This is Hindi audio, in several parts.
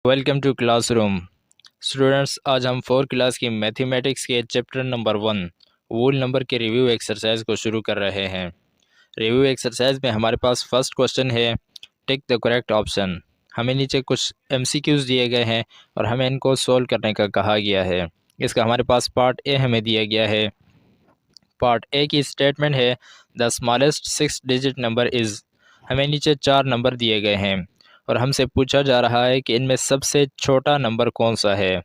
Welcome to classroom. स्टूडेंट्स, आज हम 4 क्लास की मैथमेटिक्स के चैप्टर नंबर 1 वूल नंबर के रिव्यू एक्सरसाइज को शुरू कर रहे हैं। रिव्यू एक्सरसाइज में हमारे पास फर्स्ट क्वेश्चन है, टिक द करेक्ट ऑप्शन। हमें नीचे कुछ एमसीक्यूज दिए गए हैं और हमें इनको सोल्व करने का कहा गया है। इसका हमारे पास पार्ट ए हमें दिया गया है। पार्ट ए की स्टेटमेंट है, the smallest 6 digit number is. हमें नीचे 4 नंबर दिए गए हैं और हमसे पूछा जा रहा है कि इनमें सबसे छोटा नंबर कौन सा है।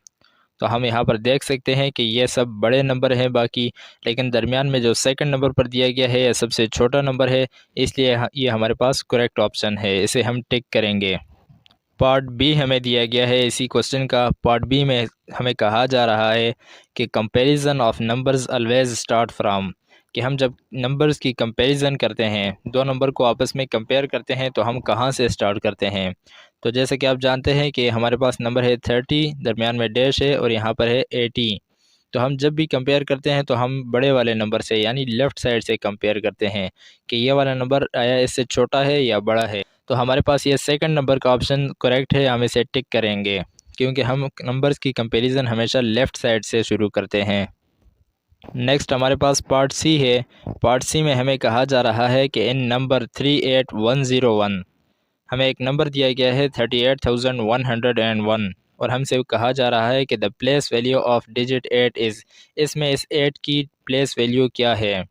तो हम यहाँ पर देख सकते हैं कि ये सब बड़े नंबर हैं बाकी, लेकिन दरमियान में जो सेकंड नंबर पर दिया गया है यह सबसे छोटा नंबर है, इसलिए ये हमारे पास करेक्ट ऑप्शन है, इसे हम टिक करेंगे। पार्ट बी हमें दिया गया है इसी क्वेश्चन का। पार्ट बी में हमें कहा जा रहा है कि comparison of numbers always start from, कि हम जब नंबर्स की कंपैरिजन करते हैं, दो नंबर को आपस में कंपेयर करते हैं, तो हम कहाँ से स्टार्ट करते हैं। तो जैसे कि आप जानते हैं कि हमारे पास नंबर है 30, दरमियान में डैश है और यहाँ पर है 80। तो हम जब भी कंपेयर करते हैं तो हम बड़े वाले नंबर से यानी लेफ़्ट साइड से कंपेयर करते हैं कि ये वाला नंबर आया इससे छोटा है या बड़ा है। तो हमारे पास ये सेकंड नंबर का ऑप्शन करेक्ट है, हम इसे टिक करेंगे क्योंकि हम नंबर्स की कंपैरिजन हमेशा लेफ़्ट साइड से शुरू करते हैं। नेक्स्ट हमारे पास पार्ट सी है। पार्ट सी में हमें कहा जा रहा है कि इन नंबर 38101, हमें एक नंबर दिया गया है 38,101 और हमसे कहा जा रहा है कि the place value of digit 8 is. इसमें इस 8 की प्लेस वैल्यू क्या है।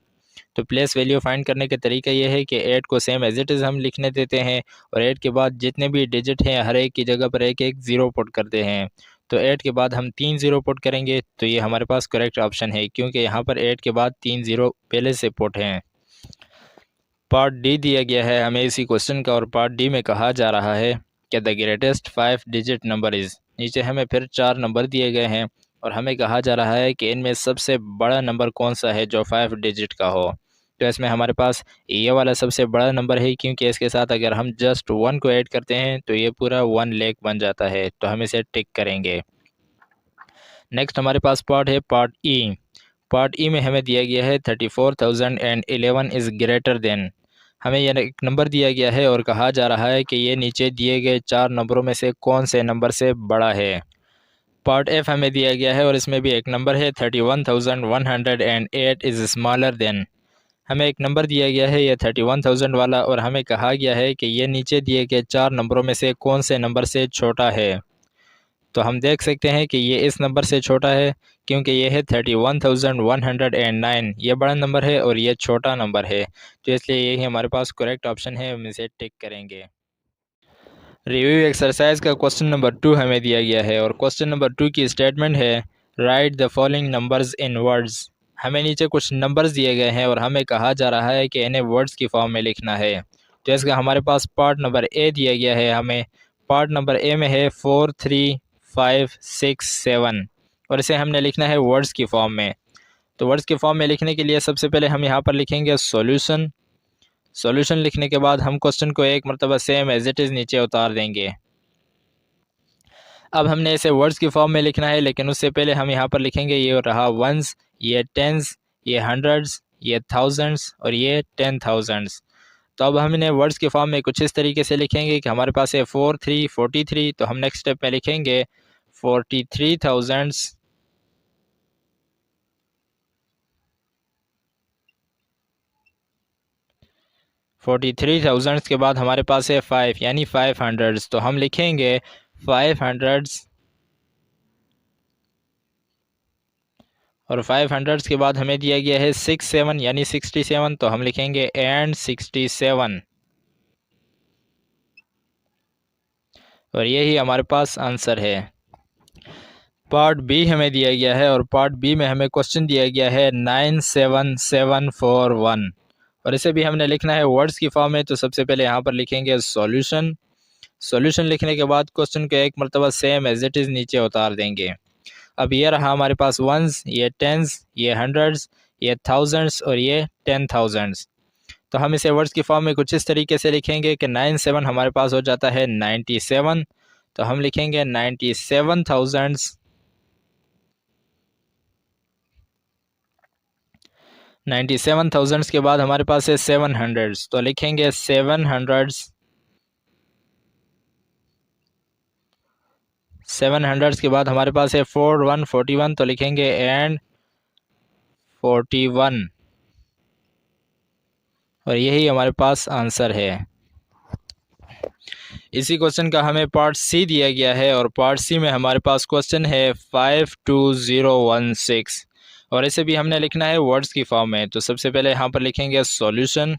तो प्लेस वैल्यू फाइंड करने का तरीका ये है कि 8 को सेम एज इट इज़ हम लिखने देते हैं और 8 के बाद जितने भी डिजिट हैं हर एक की जगह पर एक एक ज़ीरो पुट करते हैं। तो 8 के बाद हम 3 ज़ीरो पुट करेंगे, तो ये हमारे पास करेक्ट ऑप्शन है क्योंकि यहाँ पर 8 के बाद 3 ज़ीरो पहले से पुट हैं। पार्ट डी दिया गया है हमें इसी क्वेश्चन का और पार्ट डी में कहा जा रहा है कि the greatest 5 digit number is. नीचे हमें फिर 4 नंबर दिए गए हैं और हमें कहा जा रहा है कि इनमें सबसे बड़ा नंबर कौन सा है जो 5 डिजिट का हो। तो इसमें हमारे पास ये वाला सबसे बड़ा नंबर है क्योंकि इसके साथ अगर हम जस्ट 1 को ऐड करते हैं तो ये पूरा 1 लाख बन जाता है, तो हम इसे टिक करेंगे। नेक्स्ट हमारे पास पार्ट है पार्ट ई। पार्ट ई में हमें दिया गया है 34,011 इज़ ग्रेटर देन। हमें यह एक नंबर दिया गया है और कहा जा रहा है कि ये नीचे दिए गए 4 नंबरों में से कौन से नंबर से बड़ा है। पार्ट एफ हमें दिया गया है और इसमें भी एक नंबर है 31,108 इज़ स्मॉलर देन। हमें एक नंबर दिया गया है ये 31,000 वाला और हमें कहा गया है कि ये नीचे दिए गए 4 नंबरों में से कौन से नंबर से छोटा है। तो हम देख सकते हैं कि ये इस नंबर से छोटा है क्योंकि ये है 31,109, ये बड़ा नंबर है और ये छोटा नंबर है, तो इसलिए यही हमारे पास करेक्ट ऑप्शन है, हम इसे टिक करेंगे। रिव्यू एक्सरसाइज का क्वेश्चन नंबर 2 हमें दिया गया है और क्वेश्चन नंबर 2 की स्टेटमेंट है, right the following numbers in words. हमें नीचे कुछ नंबर्स दिए गए हैं और हमें कहा जा रहा है कि इन्हें वर्ड्स की फॉर्म में लिखना है। तो इसका हमारे पास पार्ट नंबर ए दिया गया है। हमें पार्ट नंबर ए में है 4 3 5 6 7 और इसे हमने लिखना है वर्ड्स की फॉर्म में। तो वर्ड्स की फॉर्म में लिखने के लिए सबसे पहले हम यहाँ पर लिखेंगे सॉल्यूशन। सॉल्यूशन लिखने के बाद हम क्वेश्चन को एक मरतबा सेम एज इट इज़ नीचे उतार देंगे। अब हमने इसे वर्ड्स की फॉर्म में लिखना है, लेकिन उससे पहले हम यहाँ पर लिखेंगे, ये रहा वंस, ये टेंस, ये हंड्रेड्स, ये थाउजेंड्स और ये 10,000। तो अब हम इन्हें वर्ड्स की फॉर्म में कुछ इस तरीके से लिखेंगे कि हमारे पास है 4 3 43, तो हम नेक्स्ट स्टेप में लिखेंगे 43,000। 43,000 के बाद हमारे पास है 5 यानी 500, तो हम लिखेंगे 500 और 500 के बाद हमें दिया गया है 67 यानी 67, तो हम लिखेंगे एंड 67 और यही हमारे पास आंसर है। पार्ट बी हमें दिया गया है और पार्ट बी में हमें क्वेश्चन दिया गया है 97741 और इसे भी हमने लिखना है वर्ड्स की फॉर्म में। तो सबसे पहले यहाँ पर लिखेंगे सॉल्यूशन। सॉल्यूशन लिखने के बाद क्वेश्चन को एक मरतबा सेम एज इट इज़ नीचे उतार देंगे। अब ये रहा हमारे पास वंस, ये टेंस, ये हंड्रेड्स, ये थाउजेंड्स और ये 10,000। तो हम इसे वर्ड्स की फॉर्म में कुछ इस तरीके से लिखेंगे कि 97 हमारे पास हो जाता है 97, तो हम लिखेंगे 97,000। 97,000 के बाद हमारे पास है 700, तो लिखेंगे 700। 700 के बाद हमारे पास है 4141, तो लिखेंगे एंड 41, और यही हमारे पास आंसर है। इसी क्वेश्चन का हमें पार्ट सी दिया गया है और पार्ट सी में हमारे पास क्वेश्चन है 52016, और इसे भी हमने लिखना है वर्ड्स की फॉर्म में। तो सबसे पहले यहाँ पर लिखेंगे सॉल्यूशन।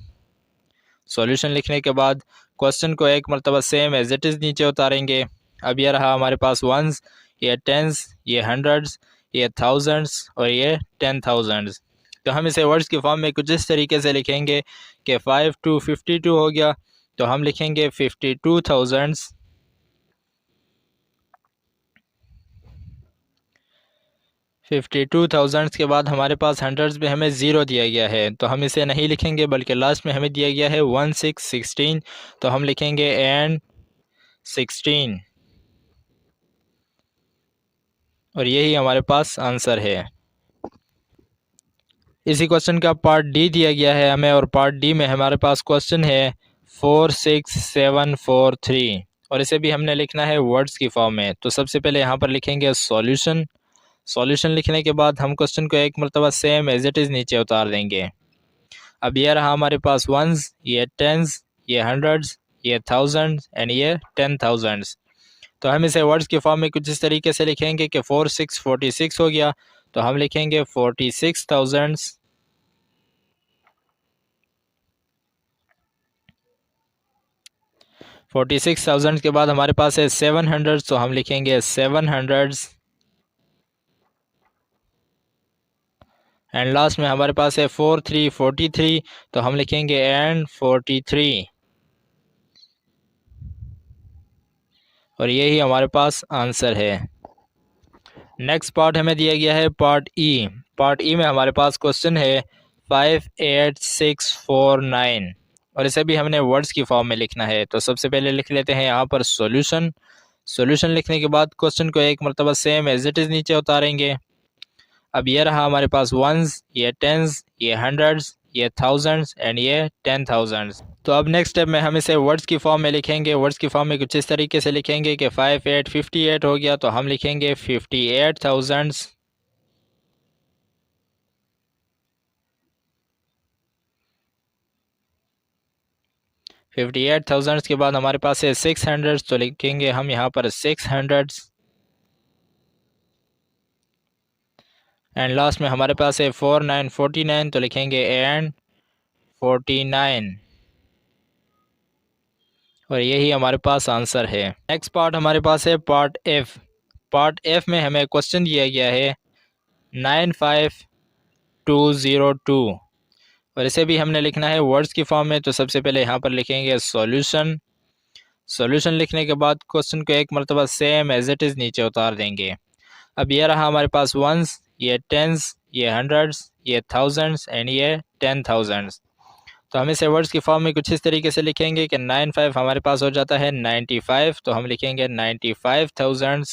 सॉल्यूशन लिखने के बाद क्वेश्चन को एक मरतबा सेम एज इट इज़ नीचे उतारेंगे। अब ये रहा हमारे पास वंस, ये टेंस, ये हंड्रेड्स, ये थाउजेंड्स और ये 10,000। तो हम इसे वर्ड्स की फॉर्म में कुछ इस तरीके से लिखेंगे कि 5 to 52 हो गया, तो हम लिखेंगे 52,000। 52,000 के बाद हमारे पास हंड्रेड्स में हमें ज़ीरो दिया गया है, तो हम इसे नहीं लिखेंगे, बल्कि लास्ट में हमें दिया गया है 1616, तो हम लिखेंगे एंड 16, और यही हमारे पास आंसर है। इसी क्वेश्चन का पार्ट डी दिया गया है हमें, और पार्ट डी में हमारे पास क्वेश्चन है 46743, और इसे भी हमने लिखना है वर्ड्स की फॉर्म में। तो सबसे पहले यहाँ पर लिखेंगे सॉल्यूशन। सॉल्यूशन लिखने के बाद हम क्वेश्चन को एक मरतबा सेम एज इट इज़ नीचे उतार देंगे। अब ये रहा हमारे पास वंस, ये टेंस, ये हंड्रेड्स, ये थाउजेंड एंड ये 10,000। तो हम इसे वर्ड्स की फॉर्म में कुछ इस तरीके से लिखेंगे कि 4646 हो गया, तो हम लिखेंगे 46,000। 46,000 के बाद हमारे पास है 700, तो हम लिखेंगे 700, एंड लास्ट में हमारे पास है 4343, तो हम लिखेंगे एंड 43, और यही हमारे पास आंसर है। नेक्स्ट पार्ट हमें दिया गया है पार्ट ई। पार्ट ई में हमारे पास क्वेश्चन है 58649, और इसे भी हमने वर्ड्स की फॉर्म में लिखना है। तो सबसे पहले लिख लेते हैं यहाँ पर सॉल्यूशन। सॉल्यूशन लिखने के बाद क्वेश्चन को एक मरतबा सेम एज इट इज़ नीचे उतारेंगे। अब ये रहा हमारे पास वंस, ये टेंस, ये हंड्रेड्स, ये थाउजेंड्स एंड ये 10,000। तो अब नेक्स्ट स्टेप में हम इसे वर्ड्स की फॉर्म में लिखेंगे। वर्ड्स की फॉर्म में कुछ इस तरीके से लिखेंगे कि 5858 हो गया, तो हम लिखेंगे 58,000। 58,000 के बाद हमारे पास है 600, तो लिखेंगे हम यहाँ पर 600, एंड लास्ट में हमारे पास है 4949, तो लिखेंगे एंड 49, और यही हमारे पास आंसर है। नेक्स्ट पार्ट हमारे पास है पार्ट एफ। पार्ट एफ में हमें क्वेश्चन दिया गया है 95202, और इसे भी हमने लिखना है वर्ड्स की फॉर्म में। तो सबसे पहले यहाँ पर लिखेंगे सॉल्यूशन। सॉल्यूशन लिखने के बाद क्वेश्चन को एक मरतबा सेम एज इट इज़ नीचे उतार देंगे। अब ये रहा हमारे पास वंस, ये टेंस, ये हंड्रेड्स, ये थाउजेंड्स एंड ये 10,000। तो हम इसे वर्ड्स की फॉर्म में कुछ इस तरीके से लिखेंगे कि 95 हमारे पास हो जाता है 95, तो हम लिखेंगे 95,000।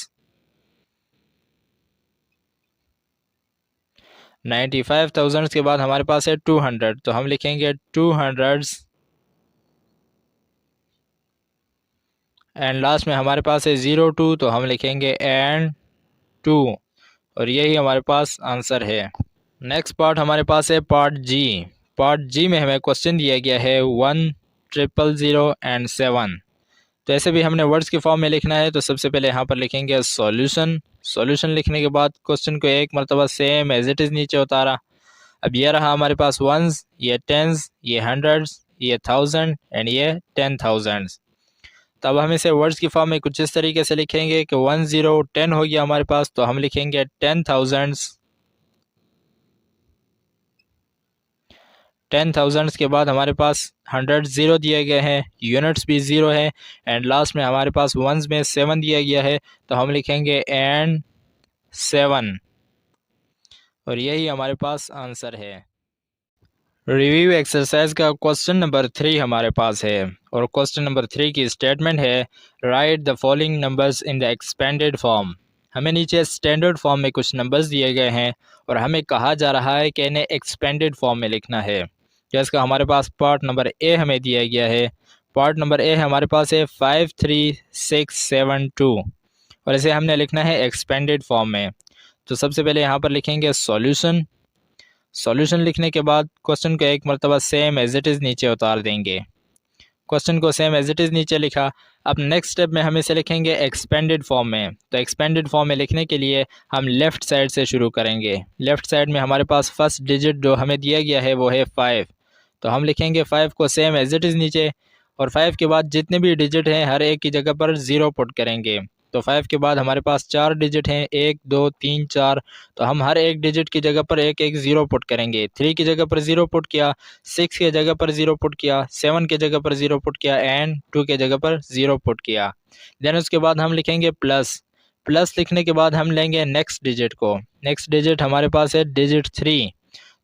95,000 के बाद हमारे पास है 200, तो हम लिखेंगे 200, एंड लास्ट में हमारे पास है 02, तो हम लिखेंगे एंड 2, और यही हमारे पास आंसर है। नेक्स्ट पार्ट हमारे पास है पार्ट जी। पार्ट जी में हमें क्वेश्चन दिया गया है 1,000 एंड 7, तो ऐसे भी हमने वर्ड्स की फॉर्म में लिखना है। तो सबसे पहले यहाँ पर लिखेंगे सॉल्यूशन। सॉल्यूशन लिखने के बाद क्वेश्चन को एक मरतबा सेम एज इट इज़ नीचे उतारा। अब ये रहा हमारे पास वंस, ये टेंस, ये हंड्रेड्स, ये थाउजेंड एंड ये 10,000। तब हम इसे वर्ड्स की फॉर्म में कुछ इस तरीके से लिखेंगे कि 1010 हो गया हमारे पास, तो हम लिखेंगे 10,000। 10,000 के बाद हमारे पास 100 ज़ीरो दिए गए हैं, यूनिट्स भी ज़ीरो है, एंड लास्ट में हमारे पास वंस में 7 दिया गया है, तो हम लिखेंगे एंड 7, और यही हमारे पास आंसर है। रिव्यू एक्सरसाइज का क्वेश्चन नंबर 3 हमारे पास है, और क्वेश्चन नंबर 3 की स्टेटमेंट है right the following numbers in the expanded form. हमें नीचे स्टैंडर्ड फॉर्म में कुछ नंबर्स दिए गए हैं, और हमें कहा जा रहा है कि इन्हें एक्सपेंडेड फॉर्म में लिखना है। जिसका हमारे पास पार्ट नंबर ए हमें दिया गया है। पार्ट नंबर ए हमारे पास है 53672, और इसे हमने लिखना है एक्सपेंडेड फॉर्म में। तो सबसे पहले यहाँ पर लिखेंगे सॉल्यूशन। सॉल्यूशन लिखने के बाद क्वेश्चन को एक मरतबा सेम एज इट इज़ नीचे उतार देंगे। क्वेश्चन को सेम एज इट इज़ नीचे लिखा। अब नेक्स्ट स्टेप में हम इसे लिखेंगे एक्सपेंडेड फॉर्म में। तो एक्सपेंडेड फॉर्म में लिखने के लिए हम लेफ़्ट साइड से शुरू करेंगे। लेफ़्ट साइड में हमारे पास फर्स्ट डिजिट जो हमें दिया गया है वो है 5। तो हम लिखेंगे 5 को सेम एज इट इज़ नीचे, और 5 के बाद जितने भी डिजिट हैं हर एक की जगह पर 0 पुट करेंगे। तो 5 के बाद हमारे पास 4 डिजिट हैं, 1 2 3 4। तो हम हर एक डिजिट की जगह पर एक एक 0 पुट करेंगे। 3 की जगह पर 0 पुट किया, 6 की जगह पर 0 पुट किया, 7 की जगह पर 0 पुट किया एंड 2 की जगह पर 0 पुट किया। देन उसके बाद हम लिखेंगे प्लस। प्लस लिखने के बाद हम लेंगे नेक्स्ट डिजिट को। नेक्स्ट डिजिट हमारे पास है डिजिट 3।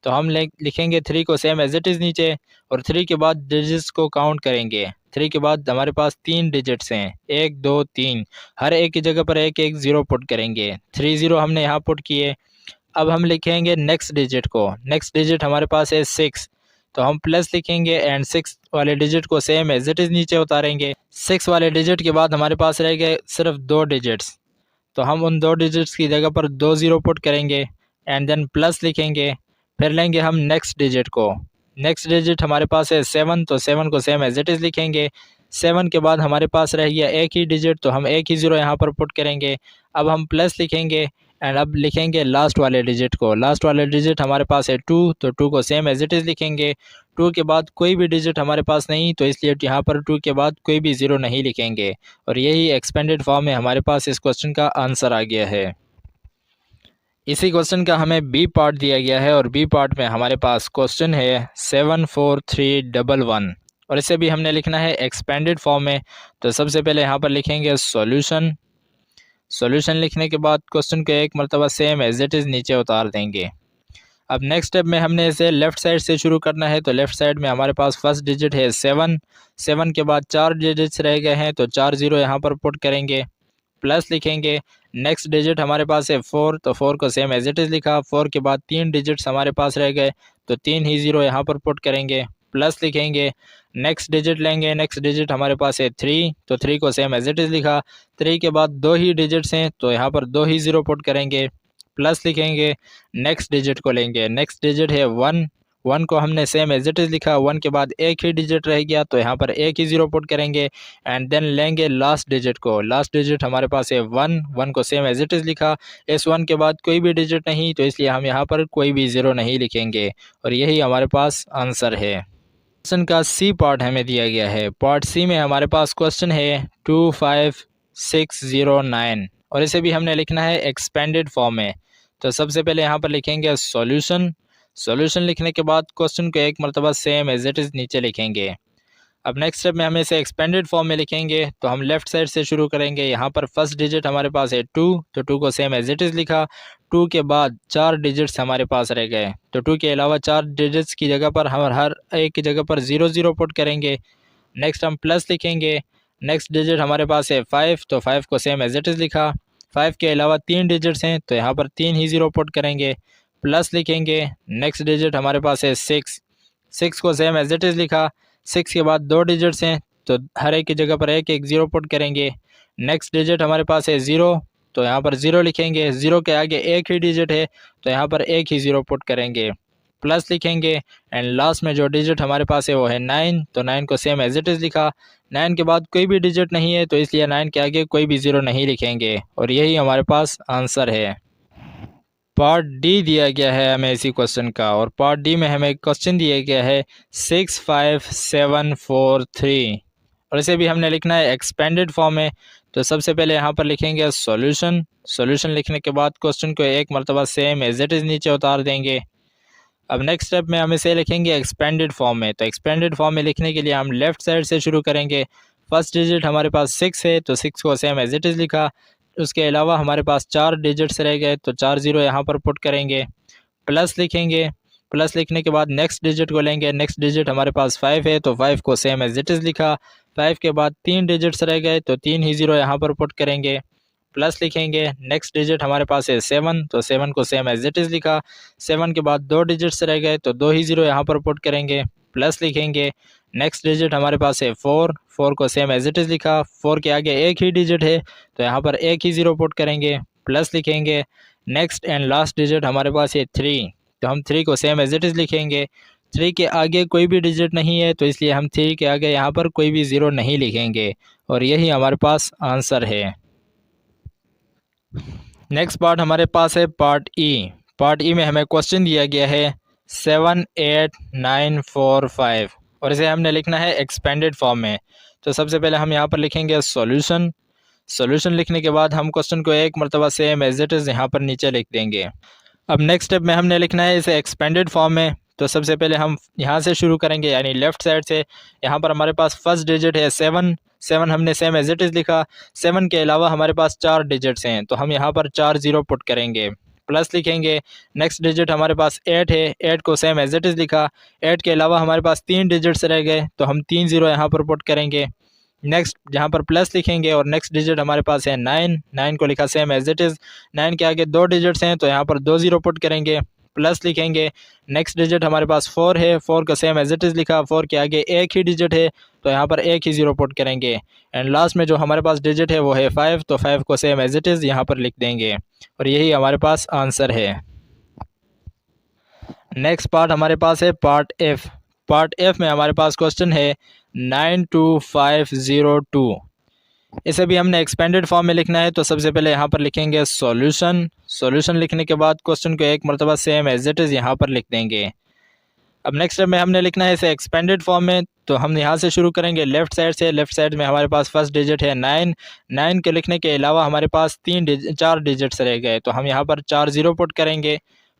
तो हम लिखेंगे 3 को सेम एज इट इज़ नीचे, और 3 के बाद डिजिट्स को काउंट करेंगे। 3 के बाद हमारे पास 3 डिजिट्स हैं, 1 2 3। हर एक की जगह पर एक एक 0 पुट करेंगे। 3 0 हमने यहाँ पुट किए। अब हम लिखेंगे नेक्स्ट डिजिट को। नेक्स्ट डिजिट हमारे पास है 6। तो हम प्लस लिखेंगे एंड 6 वाले डिजिट को सेम एज इट इज़ नीचे उतारेंगे। 6 वाले डिजिट के बाद हमारे पास रह गए सिर्फ 2 डिजिट्स। तो हम उन 2 डिजिट्स की जगह पर 2 0 पुट करेंगे एंड देन प्लस लिखेंगे। फिर लेंगे हम नेक्स्ट डिजिट को। नेक्स्ट डिजिट हमारे पास है 7। तो 7 को सेम एज इट इज़ लिखेंगे। 7 के बाद हमारे पास रह गया एक ही डिजिट, तो हम एक ही 0 यहाँ पर पुट करेंगे। अब हम प्लस लिखेंगे एंड अब लिखेंगे लास्ट वाले डिजिट को। लास्ट वाले डिजिट हमारे पास है 2। तो 2 को सेम एज इट इज़ लिखेंगे। 2 के बाद कोई भी डिजिट हमारे पास नहीं, तो इसलिए यहाँ पर 2 के बाद कोई भी 0 नहीं लिखेंगे। और यही एक्सपेंडेड फॉर्म में हमारे पास इस क्वेश्चन का आंसर आ गया है। इसी क्वेश्चन का हमें बी पार्ट दिया गया है, और बी पार्ट में हमारे पास क्वेश्चन है 74311, और इसे भी हमने लिखना है एक्सपेंडेड फॉर्म में। तो सबसे पहले यहाँ पर लिखेंगे सॉल्यूशन। सॉल्यूशन लिखने के बाद क्वेश्चन को एक मरतबा सेम एज इट इज़ नीचे उतार देंगे। अब नेक्स्ट स्टेप में हमने इसे लेफ़्ट साइड से शुरू करना है। तो लेफ़्ट साइड में हमारे पास फर्स्ट डिजिट है 7। 7 के बाद 4 डिजिट्स रह गए हैं, तो 4 0 यहाँ पर पुट करेंगे। प्लस लिखेंगे। नेक्स्ट डिजिट हमारे पास है 4। तो 4 को सेम एज इट इज़ लिखा। 4 के बाद 3 डिजिट्स हमारे पास रह गए, तो 3 ही 0 यहाँ पर पुट करेंगे। प्लस लिखेंगे। नेक्स्ट डिजिट लेंगे। नेक्स्ट डिजिट हमारे पास है 3। तो 3 को सेम एज इट इज़ लिखा। 3 के बाद 2 ही डिजिट्स हैं, तो यहाँ पर 2 ही 0 पुट करेंगे। प्लस लिखेंगे। नेक्स्ट डिजिट को लेंगे। नेक्स्ट डिजिट है 1। 1 को हमने सेम एज इट इज़ लिखा। 1 के बाद एक ही डिजिट रह गया, तो यहाँ पर एक ही 0 पुट करेंगे एंड देन लेंगे लास्ट डिजिट को। लास्ट डिजिट हमारे पास है 1। 1 को सेम एज इट इज़ लिखा। इस 1 के बाद कोई भी डिजिट नहीं, तो इसलिए हम यहाँ पर कोई भी 0 नहीं लिखेंगे, और यही हमारे पास आंसर है। क्वेश्चन का सी पार्ट हमें दिया गया है। पार्ट सी में हमारे पास क्वेश्चन है 25609, और इसे भी हमने लिखना है एक्सपेंडेड फॉर्म में। तो सबसे पहले यहाँ पर लिखेंगे सॉल्यूशन। सॉल्यूशन लिखने के बाद क्वेश्चन को एक मरतबा सेम एज इट इज़ नीचे लिखेंगे। अब नेक्स्ट स्टेप में हम इसे एक्सपेंडेड फॉर्म में लिखेंगे। तो हम लेफ्ट साइड से शुरू करेंगे। यहाँ पर फर्स्ट डिजिट हमारे पास है 2। तो 2 को सेम एज इट इज़ लिखा। 2 के बाद 4 डिजिट्स हमारे पास रह गए, तो 2 के अलावा 4 डिजिट्स की जगह पर हम हर एक की जगह पर 0 0 पुट करेंगे। नेक्स्ट हम प्लस लिखेंगे। नेक्स्ट डिजिट हमारे पास है 5। तो 5 को सेम एज इट इज़ लिखा। 5 के अलावा 3 डिजिट्स हैं, तो यहाँ पर 3 ही 0 पुट करेंगे। प्लस लिखेंगे। नेक्स्ट डिजिट हमारे पास है 6। 6 को सेम एज इट इज़ लिखा। 6 के बाद 2 डिजिट्स हैं, तो हर एक की जगह पर एक एक 0 पुट करेंगे। नेक्स्ट डिजिट हमारे पास है 0। तो यहाँ पर 0 लिखेंगे। 0 के आगे एक ही डिजिट है, तो यहाँ पर एक ही 0 पुट करेंगे। प्लस लिखेंगे एंड लास्ट में जो डिजिट हमारे पास है वो है 9। तो 9 को सेम एज इट इज़ लिखा। 9 के बाद कोई भी डिजिट नहीं है, तो इसलिए 9 के आगे कोई भी 0 नहीं लिखेंगे, और यही हमारे पास आंसर है। पार्ट डी दिया गया है हमें इसी क्वेश्चन का, और पार्ट डी में हमें क्वेश्चन दिया गया है 65743, और इसे भी हमने लिखना है एक्सपेंडेड फॉर्म में। तो सबसे पहले यहाँ पर लिखेंगे सॉल्यूशन। सॉल्यूशन लिखने के बाद क्वेश्चन को एक मरतबा सेम एज इट इज़ नीचे उतार देंगे। अब नेक्स्ट स्टेप में हम इसे लिखेंगे एक्सपेंडेड फॉर्म में। तो एक्सपेंडेड फॉर्म में लिखने के लिए हम लेफ़्ट साइड से शुरू करेंगे। फर्स्ट डिजिट हमारे पास 6 है, तो 6 को सेम एज इट इज़ लिखा। उसके अलावा हमारे पास 4 डिजिट्स रह गए, तो 4 0 यहाँ पर पुट करेंगे। प्लस लिखेंगे। प्लस लिखने के बाद नेक्स्ट डिजिट को लेंगे। नेक्स्ट डिजिट हमारे पास 5 है, तो 5 को सेम एज इट इज़ लिखा। 5 के बाद 3 डिजिट्स रह गए, तो 3 ही 0 यहाँ पर पुट करेंगे। प्लस लिखेंगे। नेक्स्ट डिजिट हमारे पास है 7। तो 7 को सेम एज इट इज़ लिखा। 7 के बाद 2 डिजिट्स रह गए, तो 2 ही 0 यहाँ पर पुट करेंगे। प्लस लिखेंगे। नेक्स्ट डिजिट हमारे पास है 4। 4 को सेम एज इट इज़ लिखा, 4 के आगे एक ही डिजिट है तो यहाँ पर एक ही ज़ीरो पुट करेंगे, प्लस लिखेंगे। नेक्स्ट एंड लास्ट डिजिट हमारे पास है 3, तो हम 3 को सेम एज इट इज़ लिखेंगे। 3 के आगे कोई भी डिजिट नहीं है तो इसलिए हम 3 के आगे यहाँ पर कोई भी ज़ीरो नहीं लिखेंगे और यही हमारे पास आंसर है। नेक्स्ट पार्ट हमारे पास है पार्ट ई। पार्ट ई में हमें क्वेश्चन दिया गया है 78945 और इसे हमने लिखना है एक्सपेंडेड फॉर्म में। तो सबसे पहले हम यहाँ पर लिखेंगे सॉल्यूशन। सॉल्यूशन लिखने के बाद हम क्वेश्चन को एक मरतबा सेम एज इट इज़ यहाँ पर नीचे लिख देंगे। अब नेक्स्ट स्टेप में हमने लिखना है इसे एक्सपेंडेड फॉर्म में। तो सबसे पहले हम यहाँ से शुरू करेंगे, यानी लेफ़्ट साइड से। यहाँ पर हमारे पास फर्स्ट डिजिट है 7, 7 हमने सेम एज इट इज़ लिखा। 7 के अलावा हमारे पास 4 डिजिट्स हैं तो हम यहाँ पर 4 ज़ीरो पुट करेंगे, प्लस लिखेंगे। नेक्स्ट डिजिट हमारे पास 8 है, 8 को सेम एज इट इज़ लिखा। 8 के अलावा हमारे पास 3 डिजिट्स रह गए तो हम 3 ज़ीरो यहाँ पर पुट करेंगे। नेक्स्ट यहाँ पर प्लस लिखेंगे और नेक्स्ट डिजिट हमारे पास है 9, 9 को लिखा सेम एज इट इज़। 9 के आगे 2 डिजिट्स हैं तो यहाँ पर 2 ज़ीरो पुट करेंगे, प्लस लिखेंगे। नेक्स्ट डिजिट हमारे पास 4 है, 4 को सेम एज इट इज़ लिखा। 4 के आगे एक ही डिजिट है तो यहाँ पर एक ही ज़ीरो पुट करेंगे। एंड लास्ट में जो हमारे पास डिजिट है वो है 5, तो 5 को सेम एज इट इज़ यहाँ पर लिख देंगे और यही हमारे पास आंसर है। नेक्स्ट पार्ट हमारे पास है पार्ट एफ। पार्ट एफ में हमारे पास क्वेश्चन है 92502। इसे भी हमने एक्सपेंडेड फॉर्म में लिखना है। तो सबसे पहले यहाँ पर लिखेंगे सॉल्यूशन। सॉल्यूशन लिखने के बाद क्वेश्चन को एक मरतबा सेम एज इट इज़ यहाँ पर लिख देंगे। अब नेक्स्ट स्टेप में हमने लिखना है इसे एक्सपेंडेड फॉर्म में। तो हम यहाँ से शुरू करेंगे लेफ़्ट साइड से। लेफ़्ट साइड में हमारे पास फर्स्ट डिजिट है 9, 9 के लिखने के अलावा हमारे पास 4 डिजिट्स रह गए तो हम यहाँ पर 4 ज़ीरो पुट करेंगे,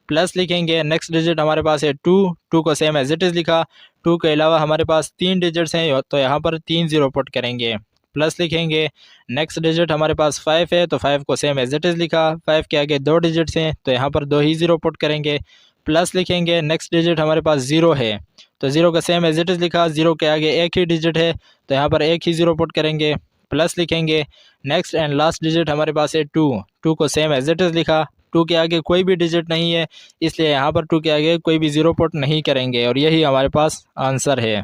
प्लस लिखेंगे। नेक्स्ट डिजिट हमारे पास है 2, 2 को सेम एज इट इज़ लिखा। 2 के अलावा हमारे पास 3 डिजिट्स हैं तो यहाँ पर 3 ज़ीरो पुट करेंगे, प्लस लिखेंगे। नेक्स्ट डिजिट हमारे पास 5 है तो 5 को सेम एज इट इज़ लिखा। 5 के आगे 2 डिजिट्स हैं तो यहाँ पर 2 ही ज़ीरो पुट करेंगे, प्लस लिखेंगे। नेक्स्ट डिजिट हमारे पास 0 है तो 0 का सेम एज इट इज़ लिखा। 0 के आगे एक ही डिजिट है तो यहाँ पर एक ही ज़ीरो पुट करेंगे, प्लस लिखेंगे। नेक्स्ट एंड लास्ट डिजिट हमारे पास है 2, 2 को सेम एज इट इज़ लिखा। 2 के आगे कोई भी डिजिट नहीं है इसलिए यहाँ पर 2 के आगे कोई भी ज़ीरो पुट नहीं करेंगे और यही हमारे पास आंसर है।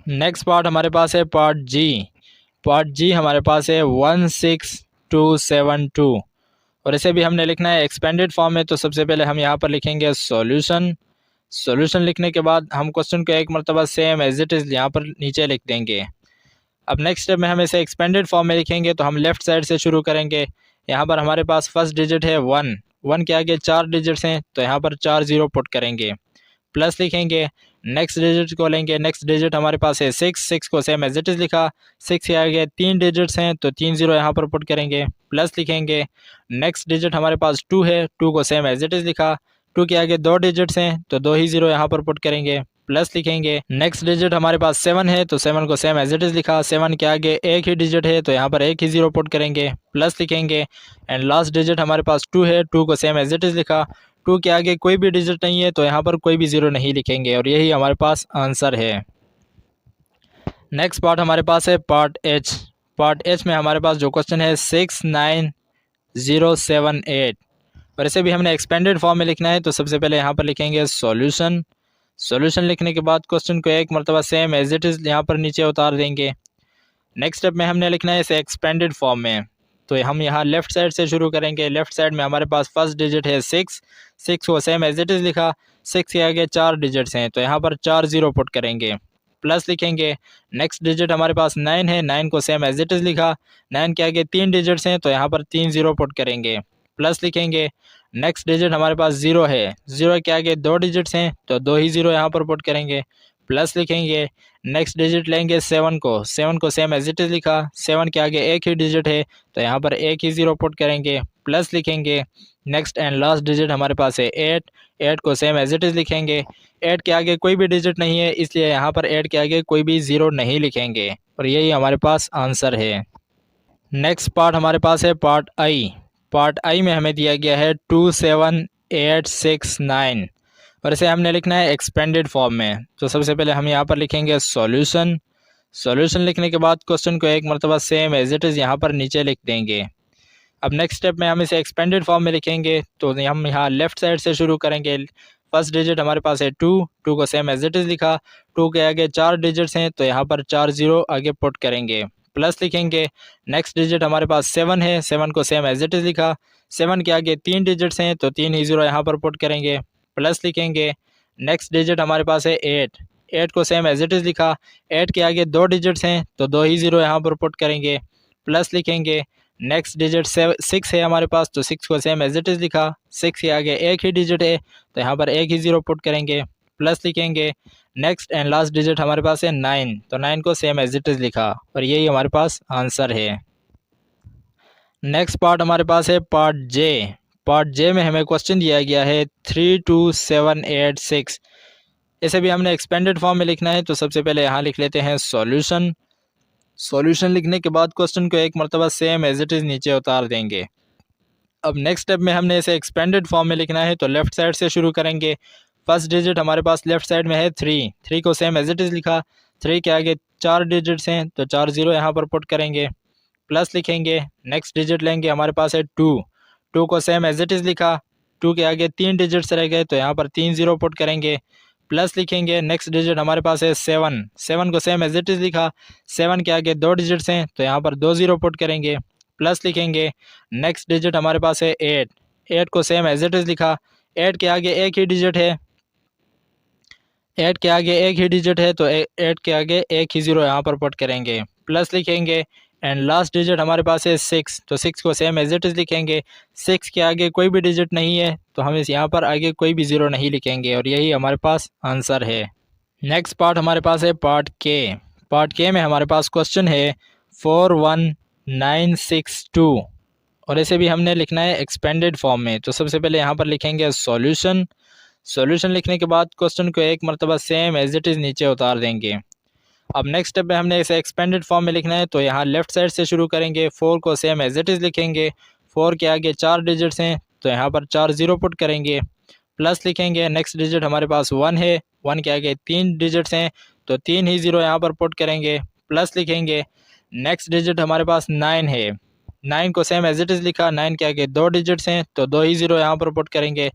नेक्स्ट पार्ट हमारे पास है पार्ट जी। पार्ट जी हमारे पास है 16272 और इसे भी हमने लिखना है एक्सपेंडेड फॉर्म में। तो सबसे पहले हम यहाँ पर लिखेंगे सॉल्यूशन। सॉल्यूशन लिखने के बाद हम क्वेश्चन को एक मरतबा सेम एज इट इज़ यहाँ पर नीचे लिख देंगे। अब नेक्स्ट स्टेप में हम इसे एक्सपेंडेड फॉर्म में लिखेंगे। तो हम लेफ़्ट साइड से शुरू करेंगे। यहाँ पर हमारे पास फर्स्ट डिजिट है 1, 1 के आगे 4 डिजिट्स हैं तो यहाँ पर 4 ज़ीरो पुट करेंगे, प्लस लिखेंगे। नेक्स्ट डिजिट को लेंगे। नेक्स्ट डिजिट हमारे पास है 6, 6 को सेम एज इट इज़ लिखा। 6 के आगे 3 डिजिट्स हैं तो 3 ज़ीरो यहाँ पर पुट करेंगे, प्लस लिखेंगे। नेक्स्ट डिजिट हमारे पास 2 है, 2 को सेम एज इट इज़ लिखा। 2 के आगे 2 डिजिट्स हैं तो 2 ही ज़ीरो यहाँ पर पुट करेंगे, प्लस लिखेंगे। नेक्स्ट डिजिट हमारे पास 7 है तो 7 को सेम एज इट इज़ लिखा। 7 के आगे एक ही डिजिट है तो यहाँ पर एक ही ज़ीरो पुट करेंगे, प्लस लिखेंगे। एंड लास्ट डिजिट हमारे पास 2 है, 2 को सेम एज इट इज़ लिखा। 2 के आगे कोई भी डिजिट नहीं है तो यहाँ पर कोई भी ज़ीरो नहीं लिखेंगे और यही हमारे पास आंसर है। नेक्स्ट पार्ट हमारे पास है पार्ट एच। पार्ट एच में हमारे पास जो क्वेश्चन है 69078 और इसे भी हमने एक्सपेंडेड फॉर्म में लिखना है। तो सबसे पहले यहाँ पर लिखेंगे सॉल्यूशन। सॉल्यूशन लिखने के बाद क्वेश्चन को एक मरतबा सेम एज इट इज़ यहाँ पर नीचे उतार देंगे। नेक्स्ट स्टेप में हमने लिखना है इसे एक्सपेंडेड फॉर्म में। तो हम यहाँ लेफ़्ट साइड से शुरू करेंगे। लेफ़्ट साइड में हमारे पास फर्स्ट डिजिट है 6, 6 को सेम एज इट इज़ लिखा। 6 के आगे 4 डिजिट्स हैं तो यहाँ पर 4 ज़ीरो पुट करेंगे, प्लस लिखेंगे। नेक्स्ट डिजिट हमारे पास 9 है, 9 को सेम एज इट इज़ लिखा। 9 के आगे 3 डिजिट्स हैं तो यहाँ पर 3 ज़ीरो पुट करेंगे, प्लस लिखेंगे। नेक्स्ट डिजिट हमारे पास 0 है, 0 के आगे 2 डिजिट्स हैं तो 2 ही ज़ीरो यहाँ पर पुट करेंगे, प्लस लिखेंगे। नेक्स्ट डिजिट लेंगे 7 को, 7 को सेम एज इट इज़ लिखा। 7 के आगे एक ही डिजिट है तो यहाँ पर एक ही ज़ीरो पुट करेंगे, प्लस लिखेंगे। नेक्स्ट एंड लास्ट डिजिट हमारे पास है 8, 8 को सेम एज इट इज़ लिखेंगे। 8 के आगे कोई भी डिजिट नहीं है इसलिए यहाँ पर 8 के आगे कोई भी ज़ीरो नहीं लिखेंगे और यही हमारे पास आंसर है। नेक्स्ट पार्ट हमारे पास है पार्ट आई। पार्ट आई में हमें दिया गया है 27869 और इसे हमने लिखना है एक्सपेंडेड फॉर्म में। तो सबसे पहले हम यहाँ पर लिखेंगे सॉल्यूशन। सॉल्यूशन लिखने के बाद क्वेश्चन को एक मरतबा सेम एज इट इज़ यहाँ पर नीचे लिख देंगे। अब नेक्स्ट स्टेप में हम इसे एक्सपेंडेड फॉर्म में लिखेंगे। तो हम यहाँ लेफ़्ट साइड से शुरू करेंगे। फर्स्ट डिजिट हमारे पास है 2, 2 को सेम एज इट इज़ लिखा, 2 के आगे 4 डिजिट्स हैं तो यहाँ पर 4 जीरो आगे पुट करेंगे, प्लस लिखेंगे। नेक्स्ट डिजिट हमारे पास 7 है, 7 को सेम एज इट इज़ लिखा, 7 के आगे 3 डिजिट्स हैं तो 3 ही जीरो यहाँ पर पुट करेंगे, प्लस लिखेंगे। नेक्स्ट डिजिट हमारे पास है 8, 8 को सेम एज इट इज़ लिखा, 8 के आगे 2 डिजिट्स हैं तो 2 ही जीरो यहाँ पर पुट करेंगे, प्लस लिखेंगे। नेक्स्ट डिजिट 6 है हमारे पास तो 6 को सेम एज इट इज़ लिखा, 6 के आगे एक ही डिजिट है तो यहाँ पर एक ही ज़ीरो पुट करेंगे, प्लस लिखेंगे। नेक्स्ट एंड लास्ट डिजिट हमारे पास है 9, तो 9 को सेम एज इट इज़ लिखा और यही हमारे पास आंसर है। नेक्स्ट पार्ट हमारे पास है पार्ट जे। पार्ट जे में हमें क्वेश्चन दिया गया है 32786। इसे भी हमने एक्सपेंडेड फॉर्म में लिखना है तो सबसे पहले यहाँ लिख लेते हैं सॉल्यूशन। सॉल्यूशन लिखने के बाद क्वेश्चन को एक मरतबा सेम एज इट इज़ नीचे उतार देंगे। अब नेक्स्ट स्टेप में हमने इसे एक्सपेंडेड फॉर्म में लिखना है तो लेफ्ट साइड से शुरू करेंगे। फर्स्ट डिजिट हमारे पास लेफ्ट साइड में है 3, 3 को सेम एज इट इज़ लिखा, 3 के आगे 4 डिजिट्स हैं तो 4 जीरो यहाँ पर पुट करेंगे, प्लस लिखेंगे। नेक्स्ट डिजिट लेंगे हमारे पास है 2, 2 को सेम एज इट इज़ लिखा, 2 के आगे 3 डिजिट्स रह गए तो यहाँ पर 3 जीरो पुट करेंगे, प्लस लिखेंगे। नेक्स्ट डिजिट हमारे पास है 7, 7 को सेम एज इट इज़ लिखा, 7 के आगे 2 डिजिट्स हैं तो यहाँ पर 2 जीरो पुट करेंगे, प्लस लिखेंगे। नेक्स्ट डिजिट हमारे पास है 8, 8 को सेम एज इट इज़ लिखा, 8 के आगे एक ही डिजिट है, 8 के आगे एक ही डिजिट है तो 8 के आगे एक ही ज़ीरो यहाँ पर पुट करेंगे, प्लस लिखेंगे। एंड लास्ट डिजिट हमारे पास है 6, तो 6 को सेम एज इट इज़ लिखेंगे, 6 के आगे कोई भी डिजिट नहीं है तो हम इस यहाँ पर आगे कोई भी ज़ीरो नहीं लिखेंगे और यही हमारे पास आंसर है। नेक्स्ट पार्ट हमारे पास है पार्ट के। पार्ट के में हमारे पास क्वेश्चन है 41962 और इसे भी हमने लिखना है एक्सपेंडेड फॉर्म में। तो सबसे पहले यहाँ पर लिखेंगे सॉल्यूशन। सॉल्यूशन लिखने के बाद क्वेश्चन को एक मरतबा सेम एज इट इज़ नीचे उतार देंगे। अब नेक्स्ट स्टेप में हमने इसे एक्सपेंडेड फॉर्म में लिखना है तो यहाँ लेफ्ट साइड से शुरू करेंगे। 4 को सेम एज इट इज़ लिखेंगे, 4 के आगे 4 डिजिट्स हैं तो यहाँ पर 4 जीरो पुट करेंगे, प्लस लिखेंगे। नेक्स्ट डिजिट हमारे पास 1 है, 1 के आगे 3 डिजिट्स हैं तो 3 ही ज़ीरो यहाँ पर पुट करेंगे, प्लस लिखेंगे। नेक्स्ट डिजिट हमारे पास 9 है, 9 को सेम एज इट इज़ लिखा, 9 के आगे 2 डिजिट्स हैं तो 2 ही ज़ीरो यहाँ पर पुट करेंगे,